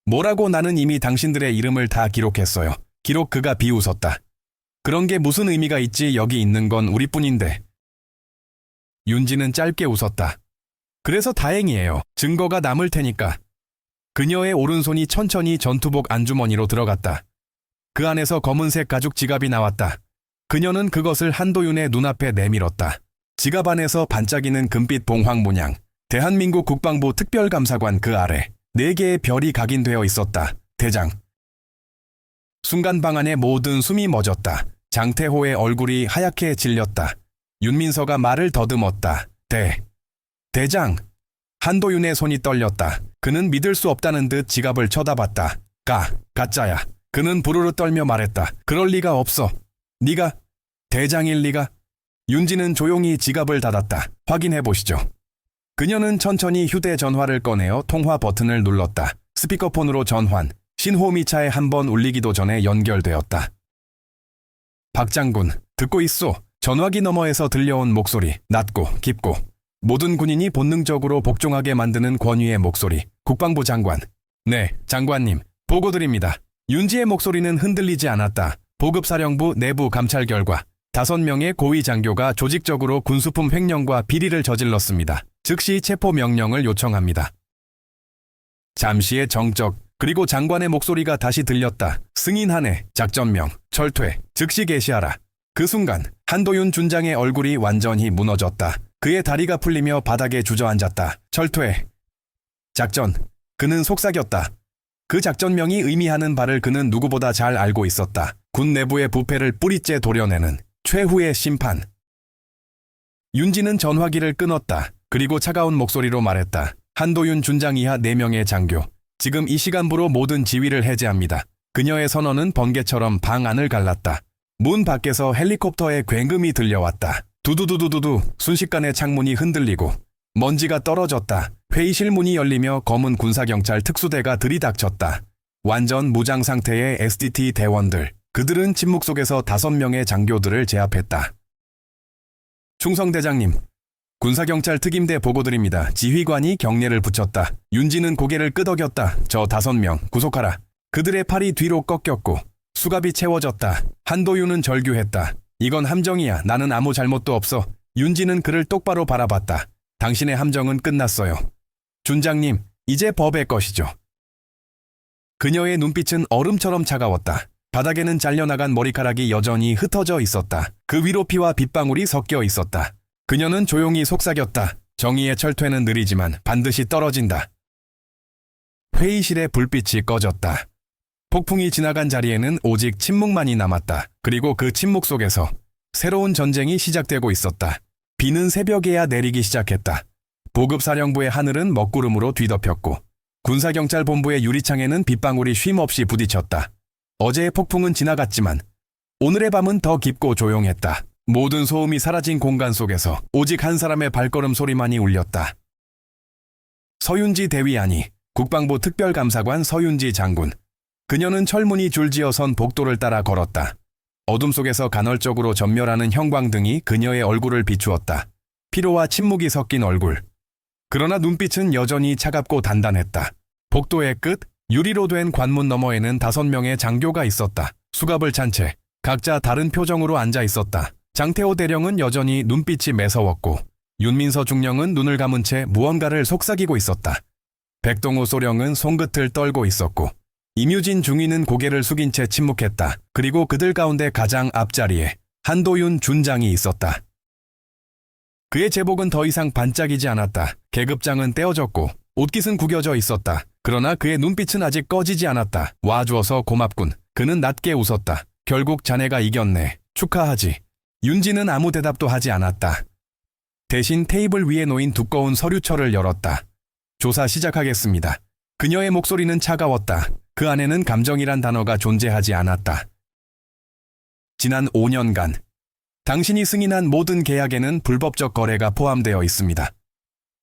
뭐라고? 나는 이미 당신들의 이름을 다 기록했어요. 기록. 그가 비웃었다. 그런 게 무슨 의미가 있지. 여기 있는 건 우리뿐인데. 윤지는 짧게 웃었다. 그래서 다행이에요. 증거가 남을 테니까. 그녀의 오른손이 천천히 전투복 안주머니로 들어갔다. 그 안에서 검은색 가죽 지갑이 나왔다. 그녀는 그것을 한도윤의 눈앞에 내밀었다. 지갑 안에서 반짝이는 금빛 봉황 문양. 대한민국 국방부 특별감사관. 그 아래 4개의 별이 각인되어 있었다. 대장. 순간 방 안의 모든 숨이 멎었다. 장태호의 얼굴이 하얗게 질렸다. 윤민서가 말을 더듬었다. 대장. 한도윤의 손이 떨렸다. 그는 믿을 수 없다는 듯 지갑을 쳐다봤다. 가짜야. 그는 부르르 떨며 말했다. 그럴 리가 없어. 네가 대장일 리가. 윤지는 조용히 지갑을 닫았다. 확인해 보시죠. 그녀는 천천히 휴대전화를 꺼내어 통화 버튼을 눌렀다. 스피커폰으로 전환. 신호미차에 한 번 울리기도 전에 연결되었다. 박 장군, 듣고 있소. 전화기 너머에서 들려온 목소리. 낮고 깊고 모든 군인이 본능적으로 복종하게 만드는 권위의 목소리. 국방부 장관. 네, 장관님. 보고드립니다. 윤지의 목소리는 흔들리지 않았다. 보급사령부 내부 감찰 결과 5명의 고위 장교가 조직적으로 군수품 횡령과 비리를 저질렀습니다. 즉시 체포 명령을 요청합니다. 잠시의 정적, 그리고 장관의 목소리가 다시 들렸다. 승인하네. 작전명, 철퇴, 즉시 개시하라. 그 순간 한도윤 준장의 얼굴이 완전히 무너졌다. 그의 다리가 풀리며 바닥에 주저앉았다. 철퇴. 작전. 그는 속삭였다. 그 작전명이 의미하는 바를 그는 누구보다 잘 알고 있었다. 군 내부의 부패를 뿌리째 도려내는 최후의 심판. 윤지는 전화기를 끊었다. 그리고 차가운 목소리로 말했다. 한도윤 준장 이하 4명의 장교. 지금 이 시간부로 모든 지위를 해제합니다. 그녀의 선언은 번개처럼 방 안을 갈랐다. 문 밖에서 헬리콥터의 굉음이 들려왔다. 두두두두두두. 순식간에 창문이 흔들리고 먼지가 떨어졌다. 회의실 문이 열리며 검은 군사경찰 특수대가 들이닥쳤다. 완전 무장 상태의 SDT 대원들. 그들은 침묵 속에서 5명의 장교들을 제압했다. 충성대장님, 군사경찰 특임대 보고드립니다. 지휘관이 경례를 붙였다. 윤지는 고개를 끄덕였다. 저 5명 구속하라. 그들의 팔이 뒤로 꺾였고 수갑이 채워졌다. 한도윤은 절규했다. 이건 함정이야. 나는 아무 잘못도 없어. 윤지는 그를 똑바로 바라봤다. 당신의 함정은 끝났어요. 준장님, 이제 법의 것이죠. 그녀의 눈빛은 얼음처럼 차가웠다. 바닥에는 잘려나간 머리카락이 여전히 흩어져 있었다. 그 위로 피와 빗방울이 섞여 있었다. 그녀는 조용히 속삭였다. 정의의 철퇴는 느리지만 반드시 떨어진다. 회의실의 불빛이 꺼졌다. 폭풍이 지나간 자리에는 오직 침묵만이 남았다. 그리고 그 침묵 속에서 새로운 전쟁이 시작되고 있었다. 비는 새벽에야 내리기 시작했다. 보급사령부의 하늘은 먹구름으로 뒤덮였고 군사경찰본부의 유리창에는 빗방울이 쉼없이 부딪혔다. 어제의 폭풍은 지나갔지만 오늘의 밤은 더 깊고 조용했다. 모든 소음이 사라진 공간 속에서 오직 한 사람의 발걸음 소리만이 울렸다. 서윤지 대위안이 국방부 특별감사관 서윤지 장군. 그녀는 철문이 줄지어 선 복도를 따라 걸었다. 어둠 속에서 간헐적으로 전멸하는 형광등이 그녀의 얼굴을 비추었다. 피로와 침묵이 섞인 얼굴. 그러나 눈빛은 여전히 차갑고 단단했다. 복도의 끝, 유리로 된 관문 너머에는 5명의 장교가 있었다. 수갑을 찬 채 각자 다른 표정으로 앉아 있었다. 장태호 대령은 여전히 눈빛이 매서웠고 윤민서 중령은 눈을 감은 채 무언가를 속삭이고 있었다. 백동우 소령은 손끝을 떨고 있었고 임유진 중위는 고개를 숙인 채 침묵했다. 그리고 그들 가운데 가장 앞자리에 한도윤 준장이 있었다. 그의 제복은 더 이상 반짝이지 않았다. 계급장은 떼어졌고 옷깃은 구겨져 있었다. 그러나 그의 눈빛은 아직 꺼지지 않았다. 와주어서 고맙군. 그는 낮게 웃었다. 결국 자네가 이겼네. 축하하지. 윤지는 아무 대답도 하지 않았다. 대신 테이블 위에 놓인 두꺼운 서류철을 열었다. 조사 시작하겠습니다. 그녀의 목소리는 차가웠다. 그 안에는 감정이란 단어가 존재하지 않았다. 지난 5년간 당신이 승인한 모든 계약에는 불법적 거래가 포함되어 있습니다.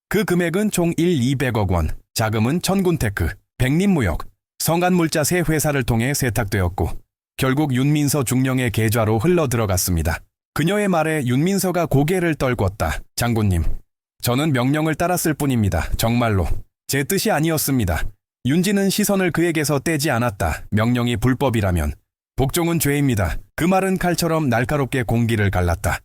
그 금액은 총 200억 원, 자금은 천군테크, 백림무역, 성간물자 3회사를 통해 세탁되었고 결국 윤민서 중령의 계좌로 흘러들어갔습니다. 그녀의 말에 윤민서가 고개를 떨궜다. 장군님, 저는 명령을 따랐을 뿐입니다. 정말로. 제 뜻이 아니었습니다. 윤지는 시선을 그에게서 떼지 않았다. 명령이 불법이라면 복종은 죄입니다. 그 말은 칼처럼 날카롭게 공기를 갈랐다.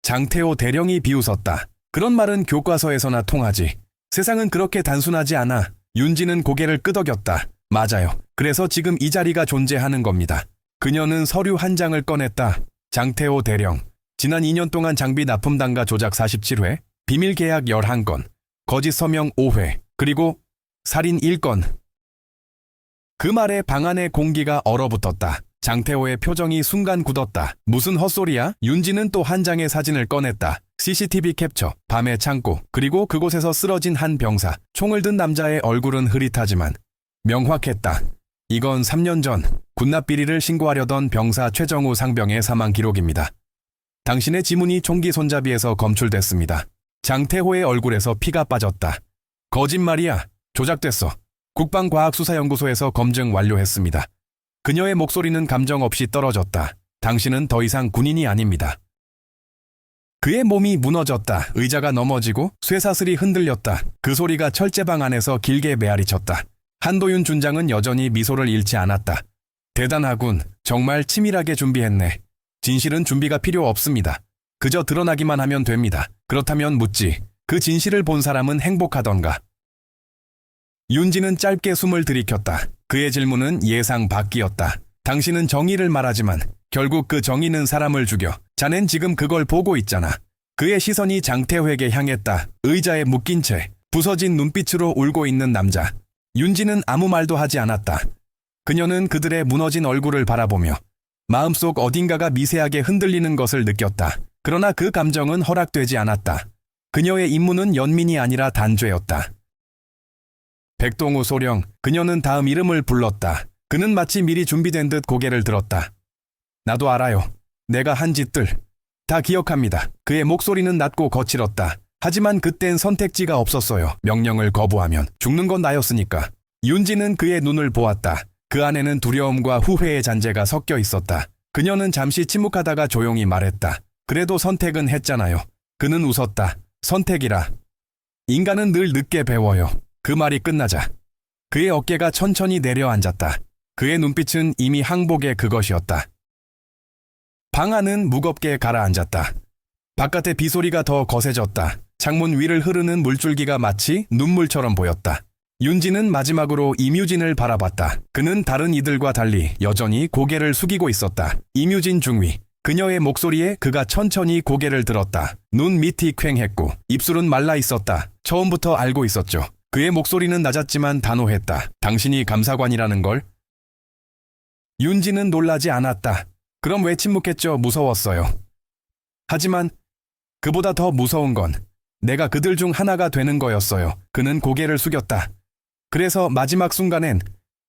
장태호 대령이 비웃었다. 그런 말은 교과서에서나 통하지. 세상은 그렇게 단순하지 않아. 윤지는 고개를 끄덕였다. 맞아요. 그래서 지금 이 자리가 존재하는 겁니다. 그녀는 서류 한 장을 꺼냈다. 장태호 대령, 지난 2년 동안 장비 납품 단가 조작 47회, 비밀 계약 11건, 거짓 서명 5회, 그리고 살인 1건. 그 말에 방 안의 공기가 얼어붙었다. 장태호의 표정이 순간 굳었다. 무슨 헛소리야? 윤지는 또 한 장의 사진을 꺼냈다. CCTV 캡처, 밤의 창고, 그리고 그곳에서 쓰러진 한 병사. 총을 든 남자의 얼굴은 흐릿하지만 명확했다. 이건 3년 전 군납 비리를 신고하려던 병사 최정우 상병의 사망 기록입니다. 당신의 지문이 총기 손잡이에서 검출됐습니다. 장태호의 얼굴에서 피가 빠졌다. 거짓말이야. 조작됐어. 국방과학수사연구소에서 검증 완료했습니다. 그녀의 목소리는 감정 없이 떨어졌다. 당신은 더 이상 군인이 아닙니다. 그의 몸이 무너졌다. 의자가 넘어지고 쇠사슬이 흔들렸다. 그 소리가 철제방 안에서 길게 메아리쳤다. 한도윤 준장은 여전히 미소를 잃지 않았다. 대단하군. 정말 치밀하게 준비했네. 진실은 준비가 필요 없습니다. 그저 드러나기만 하면 됩니다. 그렇다면 묻지. 그 진실을 본 사람은 행복하던가? 윤지는 짧게 숨을 들이켰다. 그의 질문은 예상 밖이었다. 당신은 정의를 말하지만 결국 그 정의는 사람을 죽여. 자넨 지금 그걸 보고 있잖아. 그의 시선이 장태호에게 향했다. 의자에 묶인 채 부서진 눈빛으로 울고 있는 남자. 윤지는 아무 말도 하지 않았다. 그녀는 그들의 무너진 얼굴을 바라보며 마음속 어딘가가 미세하게 흔들리는 것을 느꼈다. 그러나 그 감정은 허락되지 않았다. 그녀의 임무는 연민이 아니라 단죄였다. 백동우 소령, 그녀는 다음 이름을 불렀다. 그는 마치 미리 준비된 듯 고개를 들었다. 나도 알아요. 내가 한 짓들. 다 기억합니다. 그의 목소리는 낮고 거칠었다. 하지만 그땐 선택지가 없었어요. 명령을 거부하면 죽는 건 나였으니까. 윤지는 그의 눈을 보았다. 그 안에는 두려움과 후회의 잔재가 섞여 있었다. 그녀는 잠시 침묵하다가 조용히 말했다. 그래도 선택은 했잖아요. 그는 웃었다. 선택이라. 인간은 늘 늦게 배워요. 그 말이 끝나자 그의 어깨가 천천히 내려앉았다. 그의 눈빛은 이미 항복의 그것이었다. 방 안은 무겁게 가라앉았다. 바깥의 비소리가 더 거세졌다. 창문 위를 흐르는 물줄기가 마치 눈물처럼 보였다. 윤지는 마지막으로 이뮤진을 바라봤다. 그는 다른 이들과 달리 여전히 고개를 숙이고 있었다. 이뮤진 중위. 그녀의 목소리에 그가 천천히 고개를 들었다. 눈 밑이 퀭했고 입술은 말라 있었다. 처음부터 알고 있었죠. 그의 목소리는 낮았지만 단호했다. 당신이 감사관이라는 걸? 윤지는 놀라지 않았다. 그럼 왜 침묵했죠? 무서웠어요. 하지만 그보다 더 무서운 건 내가 그들 중 하나가 되는 거였어요. 그는 고개를 숙였다. 그래서 마지막 순간엔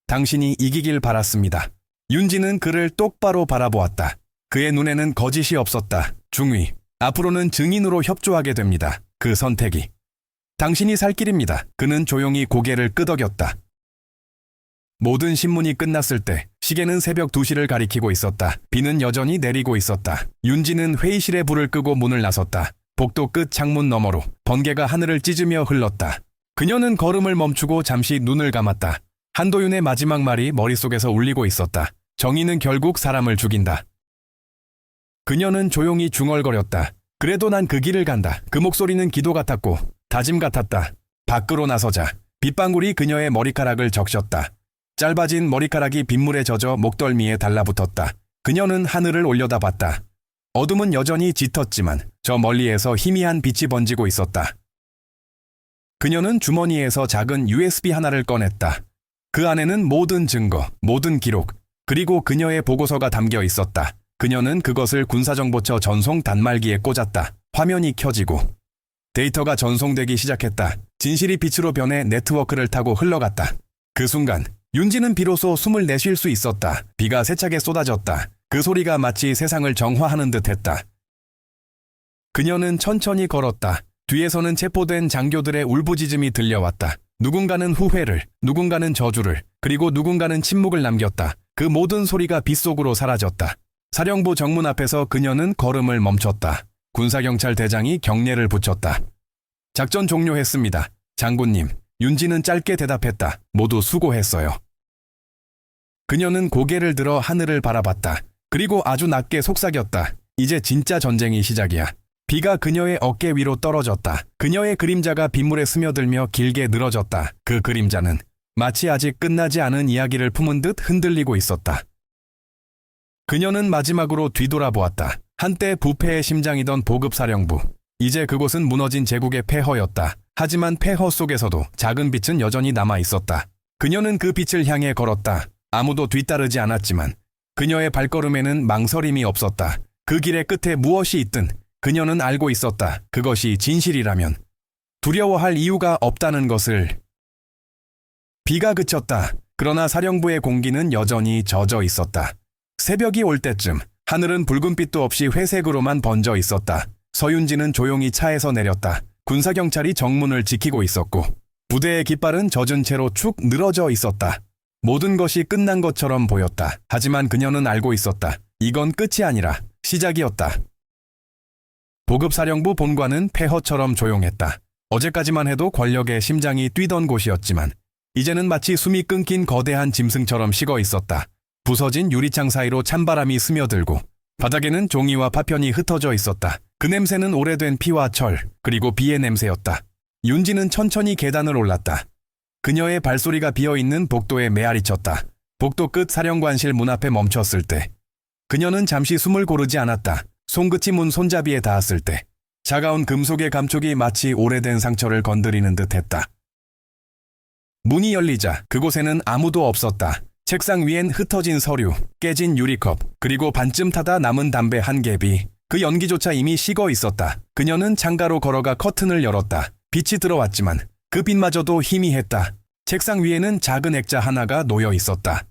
당신이 이기길 바랐습니다. 윤지는 그를 똑바로 바라보았다. 그의 눈에는 거짓이 없었다. 중위, 앞으로는 증인으로 협조하게 됩니다. 그 선택이. 당신이 살 길입니다. 그는 조용히 고개를 끄덕였다. 모든 신문이 끝났을 때 시계는 새벽 2시를 가리키고 있었다. 비는 여전히 내리고 있었다. 윤지는 회의실에 불을 끄고 문을 나섰다. 복도 끝 창문 너머로 번개가 하늘을 찢으며 흘렀다. 그녀는 걸음을 멈추고 잠시 눈을 감았다. 한도윤의 마지막 말이 머릿속에서 울리고 있었다. 정의는 결국 사람을 죽인다. 그녀는 조용히 중얼거렸다. 그래도 난 그 길을 간다. 그 목소리는 기도 같았고 다짐 같았다. 밖으로 나서자 빗방울이 그녀의 머리카락을 적셨다. 짧아진 머리카락이 빗물에 젖어 목덜미에 달라붙었다. 그녀는 하늘을 올려다봤다. 어둠은 여전히 짙었지만 저 멀리에서 희미한 빛이 번지고 있었다. 그녀는 주머니에서 작은 USB 하나를 꺼냈다. 그 안에는 모든 증거, 모든 기록, 그리고 그녀의 보고서가 담겨 있었다. 그녀는 그것을 군사정보처 전송 단말기에 꽂았다. 화면이 켜지고 데이터가 전송되기 시작했다. 진실이 빛으로 변해 네트워크를 타고 흘러갔다. 그 순간 윤지는 비로소 숨을 내쉴 수 있었다. 비가 세차게 쏟아졌다. 그 소리가 마치 세상을 정화하는 듯했다. 그녀는 천천히 걸었다. 뒤에서는 체포된 장교들의 울부짖음이 들려왔다. 누군가는 후회를, 누군가는 저주를, 그리고 누군가는 침묵을 남겼다. 그 모든 소리가 빗속으로 사라졌다. 사령부 정문 앞에서 그녀는 걸음을 멈췄다. 군사경찰 대장이 경례를 붙였다. 작전 종료했습니다. 장군님. 윤지는 짧게 대답했다. 모두 수고했어요. 그녀는 고개를 들어 하늘을 바라봤다. 그리고 아주 낮게 속삭였다. 이제 진짜 전쟁이 시작이야. 비가 그녀의 어깨 위로 떨어졌다. 그녀의 그림자가 빗물에 스며들며 길게 늘어졌다. 그 그림자는 마치 아직 끝나지 않은 이야기를 품은 듯 흔들리고 있었다. 그녀는 마지막으로 뒤돌아보았다. 한때 부패의 심장이던 보급사령부. 이제 그곳은 무너진 제국의 폐허였다. 하지만 폐허 속에서도 작은 빛은 여전히 남아 있었다. 그녀는 그 빛을 향해 걸었다. 아무도 뒤따르지 않았지만 그녀의 발걸음에는 망설임이 없었다. 그 길의 끝에 무엇이 있든 그녀는 알고 있었다. 그것이 진실이라면 두려워할 이유가 없다는 것을. 비가 그쳤다. 그러나 사령부의 공기는 여전히 젖어 있었다. 새벽이 올 때쯤 하늘은 붉은빛도 없이 회색으로만 번져 있었다. 서윤지는 조용히 차에서 내렸다. 군사경찰이 정문을 지키고 있었고 부대의 깃발은 젖은 채로 축 늘어져 있었다. 모든 것이 끝난 것처럼 보였다. 하지만 그녀는 알고 있었다. 이건 끝이 아니라 시작이었다. 보급사령부 본관은 폐허처럼 조용했다. 어제까지만 해도 권력의 심장이 뛰던 곳이었지만 이제는 마치 숨이 끊긴 거대한 짐승처럼 식어 있었다. 부서진 유리창 사이로 찬바람이 스며들고 바닥에는 종이와 파편이 흩어져 있었다. 그 냄새는 오래된 피와 철, 그리고 비의 냄새였다. 윤지는 천천히 계단을 올랐다. 그녀의 발소리가 비어있는 복도에 메아리쳤다. 복도 끝 사령관실 문 앞에 멈췄을 때 그녀는 잠시 숨을 고르지 않았다. 손끝이 문 손잡이에 닿았을 때 차가운 금속의 감촉이 마치 오래된 상처를 건드리는 듯했다. 문이 열리자 그곳에는 아무도 없었다. 책상 위엔 흩어진 서류, 깨진 유리컵, 그리고 반쯤 타다 남은 담배 한 갭이 그 연기조차 이미 식어 있었다. 그녀는 창가로 걸어가 커튼을 열었다. 빛이 들어왔지만 그 빛마저도 희미했다. 책상 위에는 작은 액자 하나가 놓여 있었다.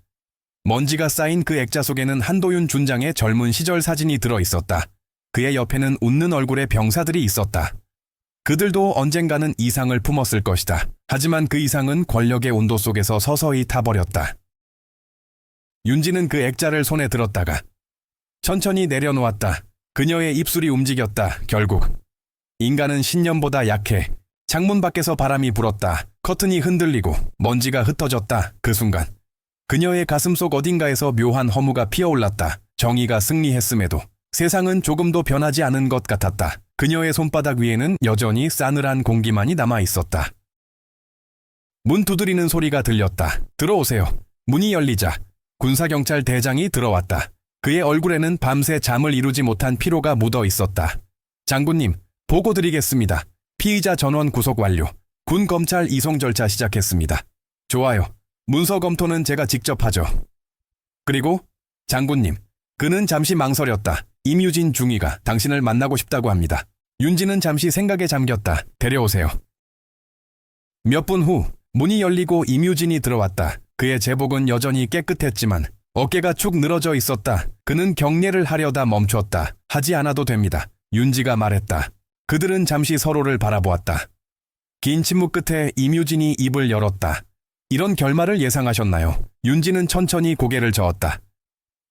먼지가 쌓인 그 액자 속에는 한도윤 준장의 젊은 시절 사진이 들어 있었다. 그의 옆에는 웃는 얼굴의 병사들이 있었다. 그들도 언젠가는 이상을 품었을 것이다. 하지만 그 이상은 권력의 온도 속에서 서서히 타버렸다. 윤지는 그 액자를 손에 들었다가 천천히 내려놓았다. 그녀의 입술이 움직였다. 결국 인간은 신념보다 약해. 창문 밖에서 바람이 불었다. 커튼이 흔들리고 먼지가 흩어졌다. 그 순간 그녀의 가슴속 어딘가에서 묘한 허무가 피어올랐다. 정의가 승리했음에도 세상은 조금도 변하지 않은 것 같았다. 그녀의 손바닥 위에는 여전히 싸늘한 공기만이 남아 있었다. 문 두드리는 소리가 들렸다. 들어오세요. 문이 열리자 군사경찰 대장이 들어왔다. 그의 얼굴에는 밤새 잠을 이루지 못한 피로가 묻어 있었다. 장군님, 보고 드리겠습니다. 피의자 전원 구속 완료. 군 검찰 이송 절차 시작했습니다. 좋아요. 문서 검토는 제가 직접 하죠. 그리고 장군님, 그는 잠시 망설였다. 임유진 중위가 당신을 만나고 싶다고 합니다. 윤지는 잠시 생각에 잠겼다. 데려오세요. 몇 분 후 문이 열리고 임유진이 들어왔다. 그의 제복은 여전히 깨끗했지만 어깨가 축 늘어져 있었다. 그는 경례를 하려다 멈췄다. 하지 않아도 됩니다. 윤지가 말했다. 그들은 잠시 서로를 바라보았다. 긴 침묵 끝에 임유진이 입을 열었다. 이런 결말을 예상하셨나요? 윤지는 천천히 고개를 저었다.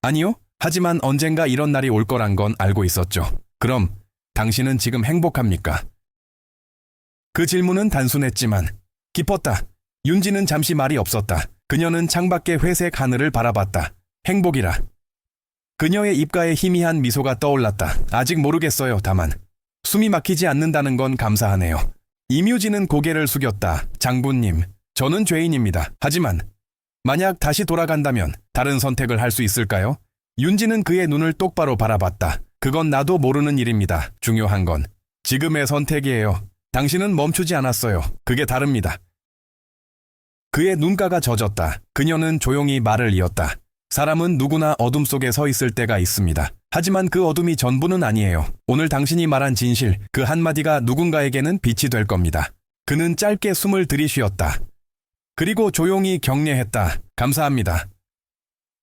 아니요. 하지만 언젠가 이런 날이 올 거란 건 알고 있었죠. 그럼 당신은 지금 행복합니까? 그 질문은 단순했지만 깊었다. 윤지는 잠시 말이 없었다. 그녀는 창밖의 회색 하늘을 바라봤다. 행복이라. 그녀의 입가에 희미한 미소가 떠올랐다. 아직 모르겠어요. 다만 숨이 막히지 않는다는 건 감사하네요. 임유진은 고개를 숙였다. 장군님, 저는 죄인입니다. 하지만 만약 다시 돌아간다면 다른 선택을 할 수 있을까요? 윤지는 그의 눈을 똑바로 바라봤다. 그건 나도 모르는 일입니다. 중요한 건 지금의 선택이에요. 당신은 멈추지 않았어요. 그게 다릅니다. 그의 눈가가 젖었다. 그녀는 조용히 말을 이었다. 사람은 누구나 어둠 속에 서 있을 때가 있습니다. 하지만 그 어둠이 전부는 아니에요. 오늘 당신이 말한 진실, 그 한마디가 누군가에게는 빛이 될 겁니다. 그는 짧게 숨을 들이쉬었다. 그리고 조용히 경례했다. 감사합니다.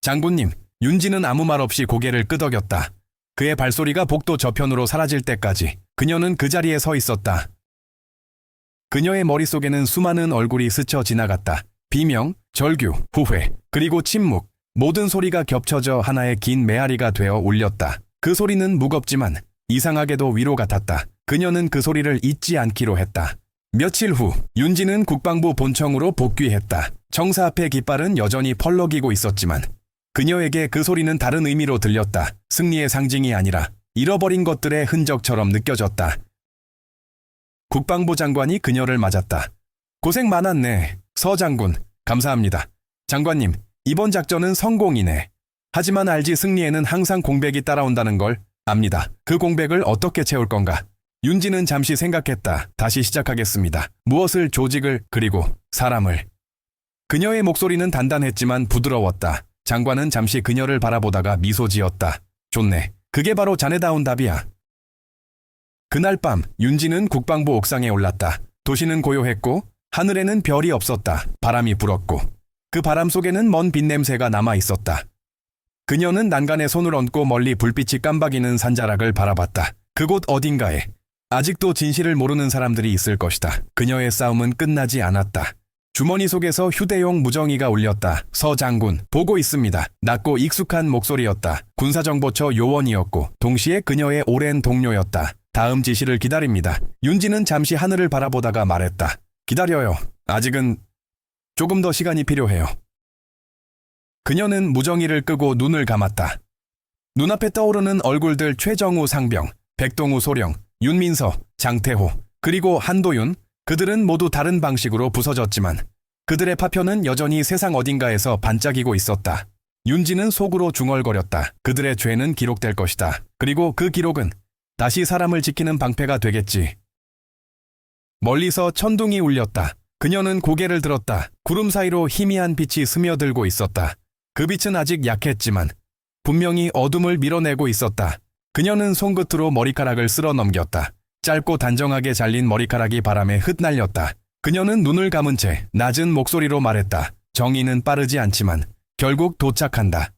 장군님, 윤지는 아무 말 없이 고개를 끄덕였다. 그의 발소리가 복도 저편으로 사라질 때까지 그녀는 그 자리에 서 있었다. 그녀의 머릿속에는 수많은 얼굴이 스쳐 지나갔다. 비명, 절규, 후회, 그리고 침묵. 모든 소리가 겹쳐져 하나의 긴 메아리가 되어 울렸다. 그 소리는 무겁지만 이상하게도 위로 같았다. 그녀는 그 소리를 잊지 않기로 했다. 며칠 후 윤지는 국방부 본청으로 복귀했다. 청사 앞의 깃발은 여전히 펄럭이고 있었지만 그녀에게 그 소리는 다른 의미로 들렸다. 승리의 상징이 아니라 잃어버린 것들의 흔적처럼 느껴졌다. 국방부 장관이 그녀를 맞았다. 고생 많았네. 서 장군, 감사합니다. 장관님, 이번 작전은 성공이네. 하지만 알지, 승리에는 항상 공백이 따라온다는 걸 압니다. 그 공백을 어떻게 채울 건가? 윤지는 잠시 생각했다. 다시 시작하겠습니다. 무엇을, 조직을, 그리고 사람을. 그녀의 목소리는 단단했지만 부드러웠다. 장관은 잠시 그녀를 바라보다가 미소 지었다. 좋네. 그게 바로 자네다운 답이야. 그날 밤 윤지는 국방부 옥상에 올랐다. 도시는 고요했고 하늘에는 별이 없었다. 바람이 불었고 그 바람 속에는 먼 빛냄새가 남아 있었다. 그녀는 난간에 손을 얹고 멀리 불빛이 깜박이는 산자락을 바라봤다. 그곳 어딘가에 아직도 진실을 모르는 사람들이 있을 것이다. 그녀의 싸움은 끝나지 않았다. 주머니 속에서 휴대용 무정이가 울렸다. 서 장군, 보고 있습니다. 낮고 익숙한 목소리였다. 군사정보처 요원이었고 동시에 그녀의 오랜 동료였다. 다음 지시를 기다립니다. 윤지는 잠시 하늘을 바라보다가 말했다. 기다려요. 아직은 조금 더 시간이 필요해요. 그녀는 무정이를 끄고 눈을 감았다. 눈앞에 떠오르는 얼굴들 최정우 상병, 백동우 소령, 윤민서, 장태호, 그리고 한도윤. 그들은 모두 다른 방식으로 부서졌지만 그들의 파편은 여전히 세상 어딘가에서 반짝이고 있었다. 윤지는 속으로 중얼거렸다. 그들의 죄는 기록될 것이다. 그리고 그 기록은 다시 사람을 지키는 방패가 되겠지. 멀리서 천둥이 울렸다. 그녀는 고개를 들었다. 구름 사이로 희미한 빛이 스며들고 있었다. 그 빛은 아직 약했지만 분명히 어둠을 밀어내고 있었다. 그녀는 손끝으로 머리카락을 쓸어 넘겼다. 짧고 단정하게 잘린 머리카락이 바람에 흩날렸다. 그녀는 눈을 감은 채 낮은 목소리로 말했다. 정의는 빠르지 않지만 결국 도착한다.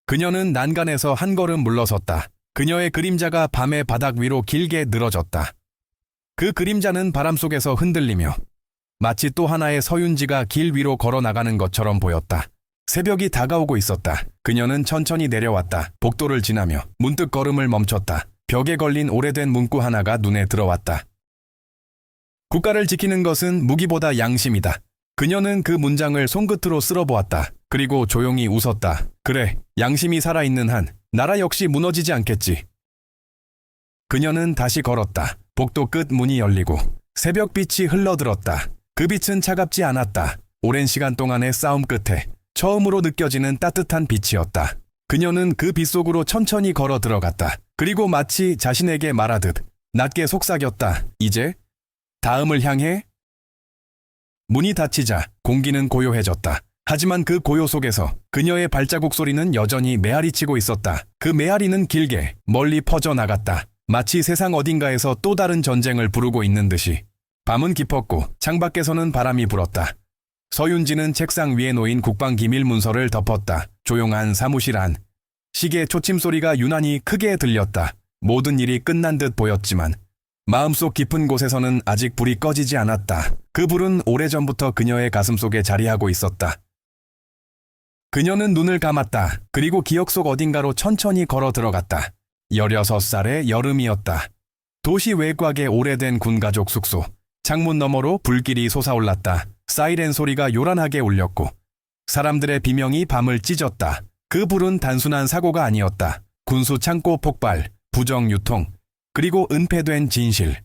그녀는 난간에서 한 걸음 물러섰다. 그녀의 그림자가 밤의 바닥 위로 길게 늘어졌다. 그 그림자는 바람 속에서 흔들리며 마치 또 하나의 서윤지가 길 위로 걸어 나가는 것처럼 보였다. 새벽이 다가오고 있었다. 그녀는 천천히 내려왔다. 복도를 지나며 문득 걸음을 멈췄다. 벽에 걸린 오래된 문구 하나가 눈에 들어왔다. 국가를 지키는 것은 무기보다 양심이다. 그녀는 그 문장을 손끝으로 쓸어보았다. 그리고 조용히 웃었다. 그래, 양심이 살아있는 한 나라 역시 무너지지 않겠지. 그녀는 다시 걸었다. 복도 끝 문이 열리고 새벽빛이 흘러들었다. 그 빛은 차갑지 않았다. 오랜 시간 동안의 싸움 끝에 처음으로 느껴지는 따뜻한 빛이었다. 그녀는 그 빛 속으로 천천히 걸어 들어갔다. 그리고 마치 자신에게 말하듯 낮게 속삭였다. 이제 다음을 향해. 문이 닫히자 공기는 고요해졌다. 하지만 그 고요 속에서 그녀의 발자국 소리는 여전히 메아리치고 있었다. 그 메아리는 길게 멀리 퍼져나갔다. 마치 세상 어딘가에서 또 다른 전쟁을 부르고 있는 듯이. 밤은 깊었고 창밖에서는 바람이 불었다. 서윤지는 책상 위에 놓인 국방기밀 문서를 덮었다. 조용한 사무실 안. 시계 초침 소리가 유난히 크게 들렸다. 모든 일이 끝난 듯 보였지만 마음속 깊은 곳에서는 아직 불이 꺼지지 않았다. 그 불은 오래전부터 그녀의 가슴 속에 자리하고 있었다. 그녀는 눈을 감았다. 그리고 기억 속 어딘가로 천천히 걸어 들어갔다. 16살의 여름이었다. 도시 외곽의 오래된 군가족 숙소. 창문 너머로 불길이 솟아올랐다. 사이렌 소리가 요란하게 울렸고 사람들의 비명이 밤을 찢었다. 그 불은 단순한 사고가 아니었다. 군수 창고 폭발, 부정 유통, 그리고 은폐된 진실.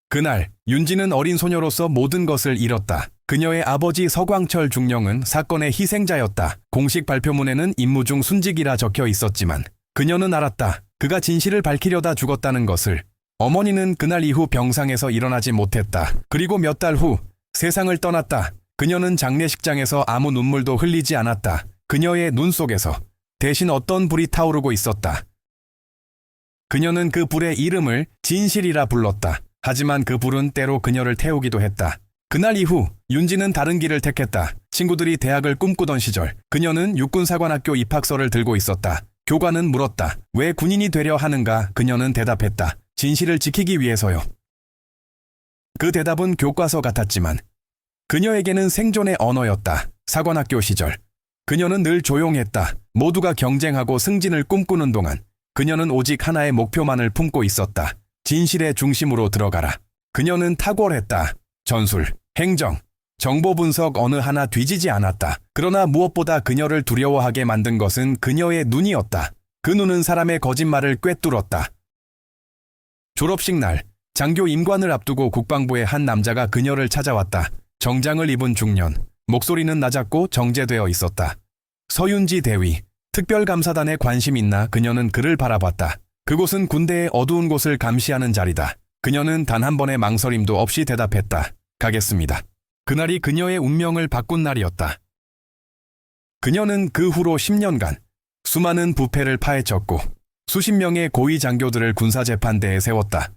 그날 윤지는 어린 소녀로서 모든 것을 잃었다. 그녀의 아버지 서광철 중령은 사건의 희생자였다. 공식 발표문에는 임무 중 순직이라 적혀 있었지만 그녀는 알았다. 그가 진실을 밝히려다 죽었다는 것을. 어머니는 그날 이후 병상에서 일어나지 못했다. 그리고 몇 달 후 세상을 떠났다. 그녀는 장례식장에서 아무 눈물도 흘리지 않았다. 그녀의 눈 속에서 대신 어떤 불이 타오르고 있었다. 그녀는 그 불의 이름을 진실이라 불렀다. 하지만 그 불은 때로 그녀를 태우기도 했다. 그날 이후 윤지는 다른 길을 택했다. 친구들이 대학을 꿈꾸던 시절 그녀는 육군사관학교 입학서를 들고 있었다. 교관은 물었다. 왜 군인이 되려 하는가? 그녀는 대답했다. 진실을 지키기 위해서요. 그 대답은 교과서 같았지만 그녀에게는 생존의 언어였다. 사관학교 시절 그녀는 늘 조용했다. 모두가 경쟁하고 승진을 꿈꾸는 동안 그녀는 오직 하나의 목표만을 품고 있었다. 진실의 중심으로 들어가라. 그녀는 탁월했다. 전술, 행정, 정보 분석 어느 하나 뒤지지 않았다. 그러나 무엇보다 그녀를 두려워하게 만든 것은 그녀의 눈이었다. 그 눈은 사람의 거짓말을 꿰뚫었다. 졸업식 날, 장교 임관을 앞두고 국방부의 한 남자가 그녀를 찾아왔다. 정장을 입은 중년, 목소리는 낮았고 정제되어 있었다. 서윤지 대위, 특별감사단에 관심 있나? 그녀는 그를 바라봤다. 그곳은 군대의 어두운 곳을 감시하는 자리다. 그녀는 단 한 번의 망설임도 없이 대답했다. 가겠습니다. 그날이 그녀의 운명을 바꾼 날이었다. 그녀는 그 후로 10년간 수많은 부패를 파헤쳤고 수십 명의 고위 장교들을 군사재판대에 세웠다.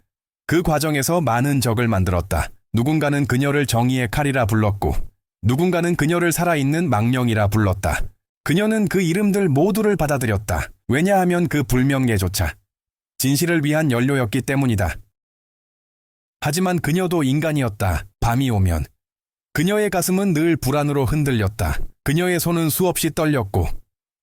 그 과정에서 많은 적을 만들었다. 누군가는 그녀를 정의의 칼이라 불렀고 누군가는 그녀를 살아있는 망령이라 불렀다. 그녀는 그 이름들 모두를 받아들였다. 왜냐하면 그 불명예조차 진실을 위한 연료였기 때문이다. 하지만 그녀도 인간이었다. 밤이 오면 그녀의 가슴은 늘 불안으로 흔들렸다. 그녀의 손은 수없이 떨렸고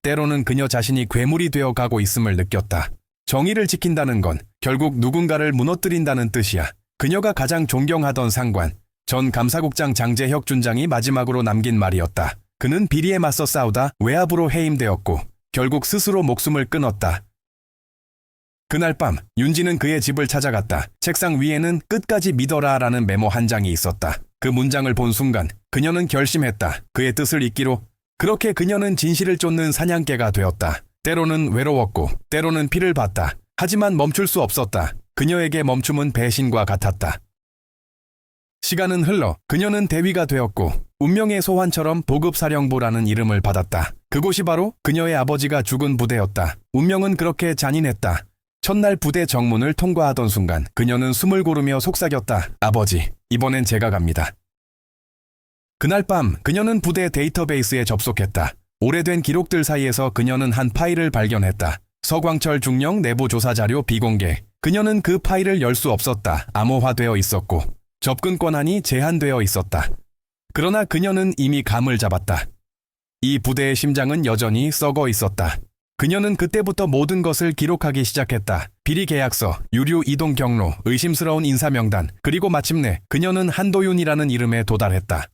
때로는 그녀 자신이 괴물이 되어 가고 있음을 느꼈다. 정의를 지킨다는 건 결국 누군가를 무너뜨린다는 뜻이야. 그녀가 가장 존경하던 상관, 전 감사국장 장재혁 준장이 마지막으로 남긴 말이었다. 그는 비리에 맞서 싸우다 외압으로 해임되었고 결국 스스로 목숨을 끊었다. 그날 밤 윤지는 그의 집을 찾아갔다. 책상 위에는 끝까지 믿어라라는 메모 한 장이 있었다. 그 문장을 본 순간 그녀는 결심했다. 그의 뜻을 잇기로. 그렇게 그녀는 진실을 쫓는 사냥개가 되었다. 때로는 외로웠고 때로는 피를 봤다. 하지만 멈출 수 없었다. 그녀에게 멈춤은 배신과 같았다. 시간은 흘러 그녀는 대위가 되었고 운명의 소환처럼 보급사령부라는 이름을 받았다. 그곳이 바로 그녀의 아버지가 죽은 부대였다. 운명은 그렇게 잔인했다. 첫날 부대 정문을 통과하던 순간 그녀는 숨을 고르며 속삭였다. 아버지, 이번엔 제가 갑니다. 그날 밤 그녀는 부대 데이터베이스에 접속했다. 오래된 기록들 사이에서 그녀는 한 파일을 발견했다. 서광철 중령 내부 조사 자료 비공개. 그녀는 그 파일을 열 수 없었다. 암호화되어 있었고 접근 권한이 제한되어 있었다. 그러나 그녀는 이미 감을 잡았다. 이 부대의 심장은 여전히 썩어 있었다. 그녀는 그때부터 모든 것을 기록하기 시작했다. 비리 계약서, 유류 이동 경로, 의심스러운 인사 명단, 그리고 마침내 그녀는 한도윤이라는 이름에 도달했다.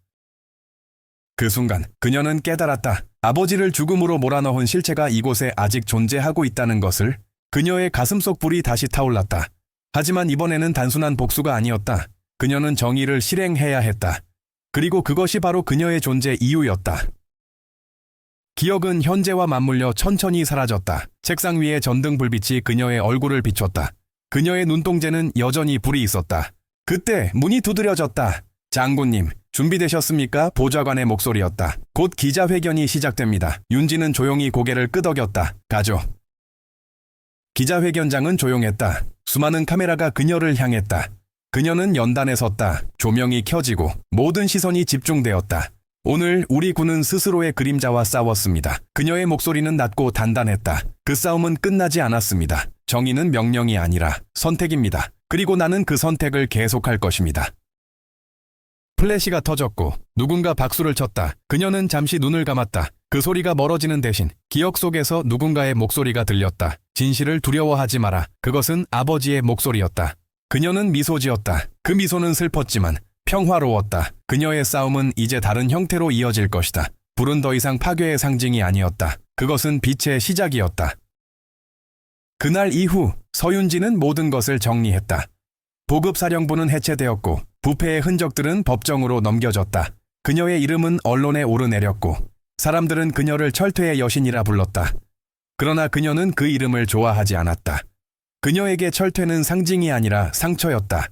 그 순간 그녀는 깨달았다. 아버지를 죽음으로 몰아넣은 실체가 이곳에 아직 존재하고 있다는 것을. 그녀의 가슴속 불이 다시 타올랐다. 하지만 이번에는 단순한 복수가 아니었다. 그녀는 정의를 실행해야 했다. 그리고 그것이 바로 그녀의 존재 이유였다. 기억은 현재와 맞물려 천천히 사라졌다. 책상 위의 전등 불빛이 그녀의 얼굴을 비췄다. 그녀의 눈동자는 여전히 불이 있었다. 그때 문이 두드려졌다. 장군님, 준비되셨습니까? 보좌관의 목소리였다. 곧 기자회견이 시작됩니다. 윤지는 조용히 고개를 끄덕였다. 가죠. 기자회견장은 조용했다. 수많은 카메라가 그녀를 향했다. 그녀는 연단에 섰다. 조명이 켜지고 모든 시선이 집중되었다. 오늘 우리 군은 스스로의 그림자와 싸웠습니다. 그녀의 목소리는 낮고 단단했다. 그 싸움은 끝나지 않았습니다. 정의는 명령이 아니라 선택입니다. 그리고 나는 그 선택을 계속할 것입니다. 플래시가 터졌고 누군가 박수를 쳤다. 그녀는 잠시 눈을 감았다. 그 소리가 멀어지는 대신 기억 속에서 누군가의 목소리가 들렸다. 진실을 두려워하지 마라. 그것은 아버지의 목소리였다. 그녀는 미소 지었다. 그 미소는 슬펐지만 평화로웠다. 그녀의 싸움은 이제 다른 형태로 이어질 것이다. 불은 더 이상 파괴의 상징이 아니었다. 그것은 빛의 시작이었다. 그날 이후 서윤지는 모든 것을 정리했다. 보급사령부는 해체되었고 부패의 흔적들은 법정으로 넘겨졌다. 그녀의 이름은 언론에 오르내렸고 사람들은 그녀를 철퇴의 여신이라 불렀다. 그러나 그녀는 그 이름을 좋아하지 않았다. 그녀에게 철퇴는 상징이 아니라 상처였다.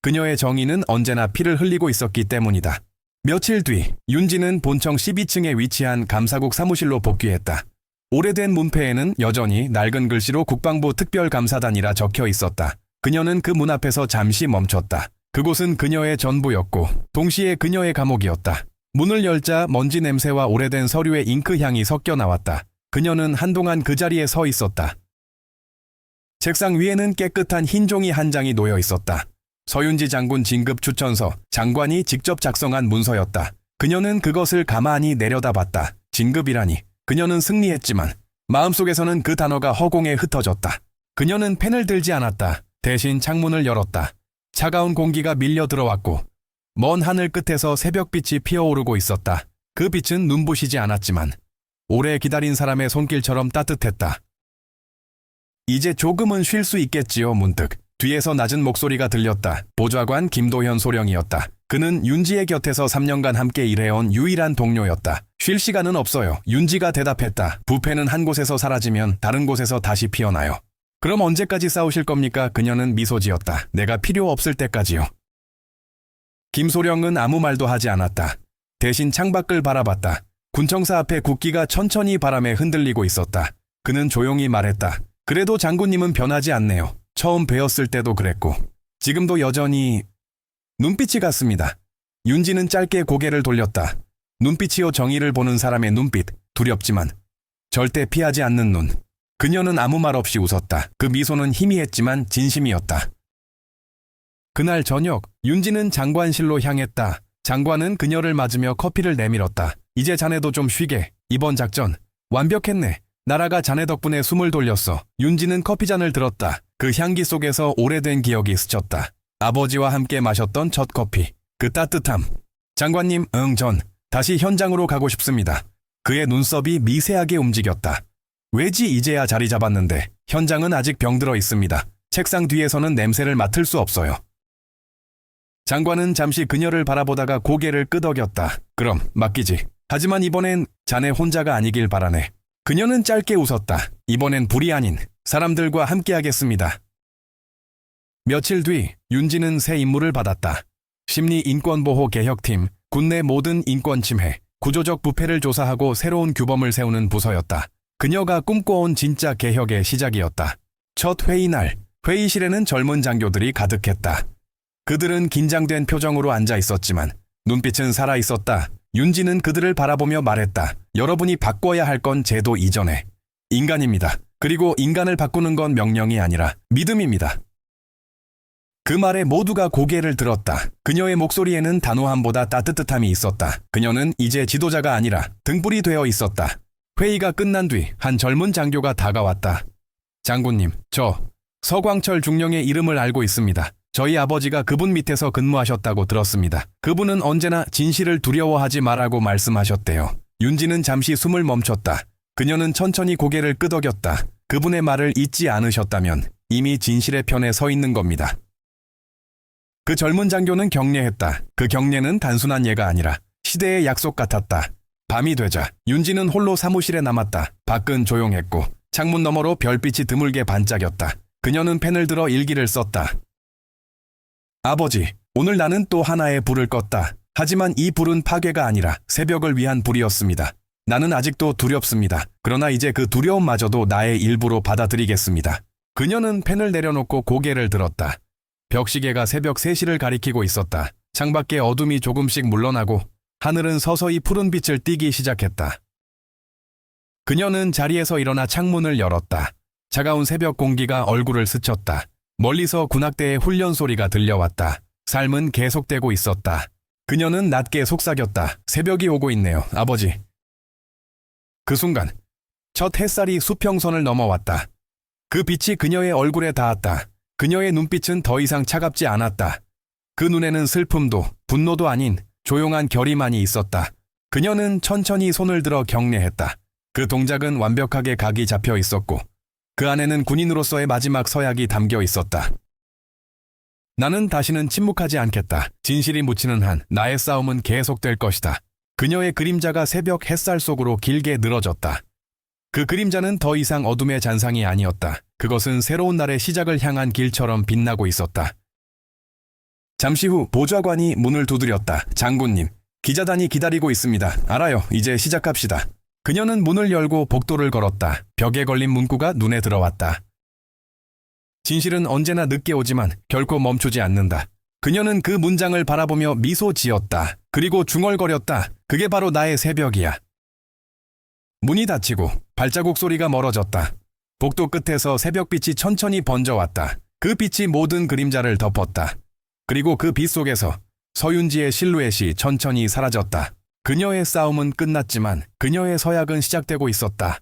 그녀의 정의는 언제나 피를 흘리고 있었기 때문이다. 며칠 뒤 윤지는 본청 12층에 위치한 감사국 사무실로 복귀했다. 오래된 문패에는 여전히 낡은 글씨로 국방부 특별감사단이라 적혀 있었다. 그녀는 그 문 앞에서 잠시 멈췄다. 그곳은 그녀의 전부였고 동시에 그녀의 감옥이었다. 문을 열자 먼지 냄새와 오래된 서류의 잉크향이 섞여 나왔다. 그녀는 한동안 그 자리에 서 있었다. 책상 위에는 깨끗한 흰 종이 한 장이 놓여 있었다. 서윤지 장군 진급 추천서, 장관이 직접 작성한 문서였다. 그녀는 그것을 가만히 내려다봤다. 진급이라니. 그녀는 승리했지만 마음속에서는 그 단어가 허공에 흩어졌다. 그녀는 펜을 들지 않았다. 대신 창문을 열었다. 차가운 공기가 밀려 들어왔고 먼 하늘 끝에서 새벽빛이 피어오르고 있었다. 그 빛은 눈부시지 않았지만 오래 기다린 사람의 손길처럼 따뜻했다. 이제 조금은 쉴 수 있겠지요. 문득 뒤에서 낮은 목소리가 들렸다. 보좌관 김도현 소령이었다. 그는 윤지의 곁에서 3년간 함께 일해온 유일한 동료였다. 쉴 시간은 없어요. 윤지가 대답했다. 부패는 한 곳에서 사라지면 다른 곳에서 다시 피어나요. 그럼 언제까지 싸우실 겁니까? 그녀는 미소 지었다. 내가 필요 없을 때까지요. 김소령은 아무 말도 하지 않았다. 대신 창밖을 바라봤다. 군청사 앞에 국기가 천천히 바람에 흔들리고 있었다. 그는 조용히 말했다. 그래도 장군님은 변하지 않네요. 처음 뵈었을 때도 그랬고 지금도 여전히... 눈빛이 같습니다. 윤지는 짧게 고개를 돌렸다. 눈빛이요, 정의를 보는 사람의 눈빛. 두렵지만 절대 피하지 않는 눈. 그녀는 아무 말 없이 웃었다. 그 미소는 희미했지만 진심이었다. 그날 저녁 윤지는 장관실로 향했다. 장관은 그녀를 맞으며 커피를 내밀었다. 이제 자네도 좀 쉬게. 이번 작전 완벽했네. 나라가 자네 덕분에 숨을 돌렸어. 윤지는 커피잔을 들었다. 그 향기 속에서 오래된 기억이 스쳤다. 아버지와 함께 마셨던 첫 커피. 그 따뜻함. 장관님, 전 다시 현장으로 가고 싶습니다. 그의 눈썹이 미세하게 움직였다. 왜지 이제야 자리 잡았는데 현장은 아직 병들어 있습니다. 책상 뒤에서는 냄새를 맡을 수 없어요. 장관은 잠시 그녀를 바라보다가 고개를 끄덕였다. 그럼 맡기지. 하지만 이번엔 자네 혼자가 아니길 바라네. 그녀는 짧게 웃었다. 이번엔 불이 아닌 사람들과 함께하겠습니다. 며칠 뒤 윤지는 새 임무를 받았다. 심리인권보호 개혁팀, 군내 모든 인권 침해, 구조적 부패를 조사하고 새로운 규범을 세우는 부서였다. 그녀가 꿈꿔온 진짜 개혁의 시작이었다. 첫 회의 날, 회의실에는 젊은 장교들이 가득했다. 그들은 긴장된 표정으로 앉아 있었지만 눈빛은 살아 있었다. 윤지는 그들을 바라보며 말했다. 여러분이 바꿔야 할 건 제도 이전에 인간입니다. 그리고 인간을 바꾸는 건 명령이 아니라 믿음입니다. 그 말에 모두가 고개를 들었다. 그녀의 목소리에는 단호함보다 따뜻함이 있었다. 그녀는 이제 지도자가 아니라 등불이 되어 있었다. 회의가 끝난 뒤 한 젊은 장교가 다가왔다. 장군님, 저 서광철 중령의 이름을 알고 있습니다. 저희 아버지가 그분 밑에서 근무하셨다고 들었습니다. 그분은 언제나 진실을 두려워하지 말라고 말씀하셨대요. 윤지는 잠시 숨을 멈췄다. 그녀는 천천히 고개를 끄덕였다. 그분의 말을 잊지 않으셨다면 이미 진실의 편에 서 있는 겁니다. 그 젊은 장교는 격려했다. 그 격려는 단순한 예가 아니라 시대의 약속 같았다. 밤이 되자 윤지는 홀로 사무실에 남았다. 밖은 조용했고 창문 너머로 별빛이 드물게 반짝였다. 그녀는 펜을 들어 일기를 썼다. 아버지, 오늘 나는 또 하나의 불을 껐다. 하지만 이 불은 파괴가 아니라 새벽을 위한 불이었습니다. 나는 아직도 두렵습니다. 그러나 이제 그 두려움마저도 나의 일부로 받아들이겠습니다. 그녀는 펜을 내려놓고 고개를 들었다. 벽시계가 새벽 3시를 가리키고 있었다. 창밖에 어둠이 조금씩 물러나고 하늘은 서서히 푸른 빛을 띠기 시작했다. 그녀는 자리에서 일어나 창문을 열었다. 차가운 새벽 공기가 얼굴을 스쳤다. 멀리서 군악대의 훈련 소리가 들려왔다. 삶은 계속되고 있었다. 그녀는 낮게 속삭였다. 새벽이 오고 있네요, 아버지. 그 순간 첫 햇살이 수평선을 넘어왔다. 그 빛이 그녀의 얼굴에 닿았다. 그녀의 눈빛은 더 이상 차갑지 않았다. 그 눈에는 슬픔도 분노도 아닌 조용한 결의만이 있었다. 그녀는 천천히 손을 들어 경례했다. 그 동작은 완벽하게 각이 잡혀 있었고 그 안에는 군인으로서의 마지막 서약이 담겨 있었다. 나는 다시는 침묵하지 않겠다. 진실이 묻히는 한 나의 싸움은 계속될 것이다. 그녀의 그림자가 새벽 햇살 속으로 길게 늘어졌다. 그 그림자는 더 이상 어둠의 잔상이 아니었다. 그것은 새로운 날의 시작을 향한 길처럼 빛나고 있었다. 잠시 후 보좌관이 문을 두드렸다. 장군님, 기자단이 기다리고 있습니다. 알아요. 이제 시작합시다. 그녀는 문을 열고 복도를 걸었다. 벽에 걸린 문구가 눈에 들어왔다. 진실은 언제나 늦게 오지만 결코 멈추지 않는다. 그녀는 그 문장을 바라보며 미소 지었다. 그리고 중얼거렸다. 그게 바로 나의 새벽이야. 문이 닫히고 발자국 소리가 멀어졌다. 복도 끝에서 새벽빛이 천천히 번져왔다. 그 빛이 모든 그림자를 덮었다. 그리고 그 빛 속에서 서윤지의 실루엣이 천천히 사라졌다. 그녀의 싸움은 끝났지만 그녀의 서약은 시작되고 있었다.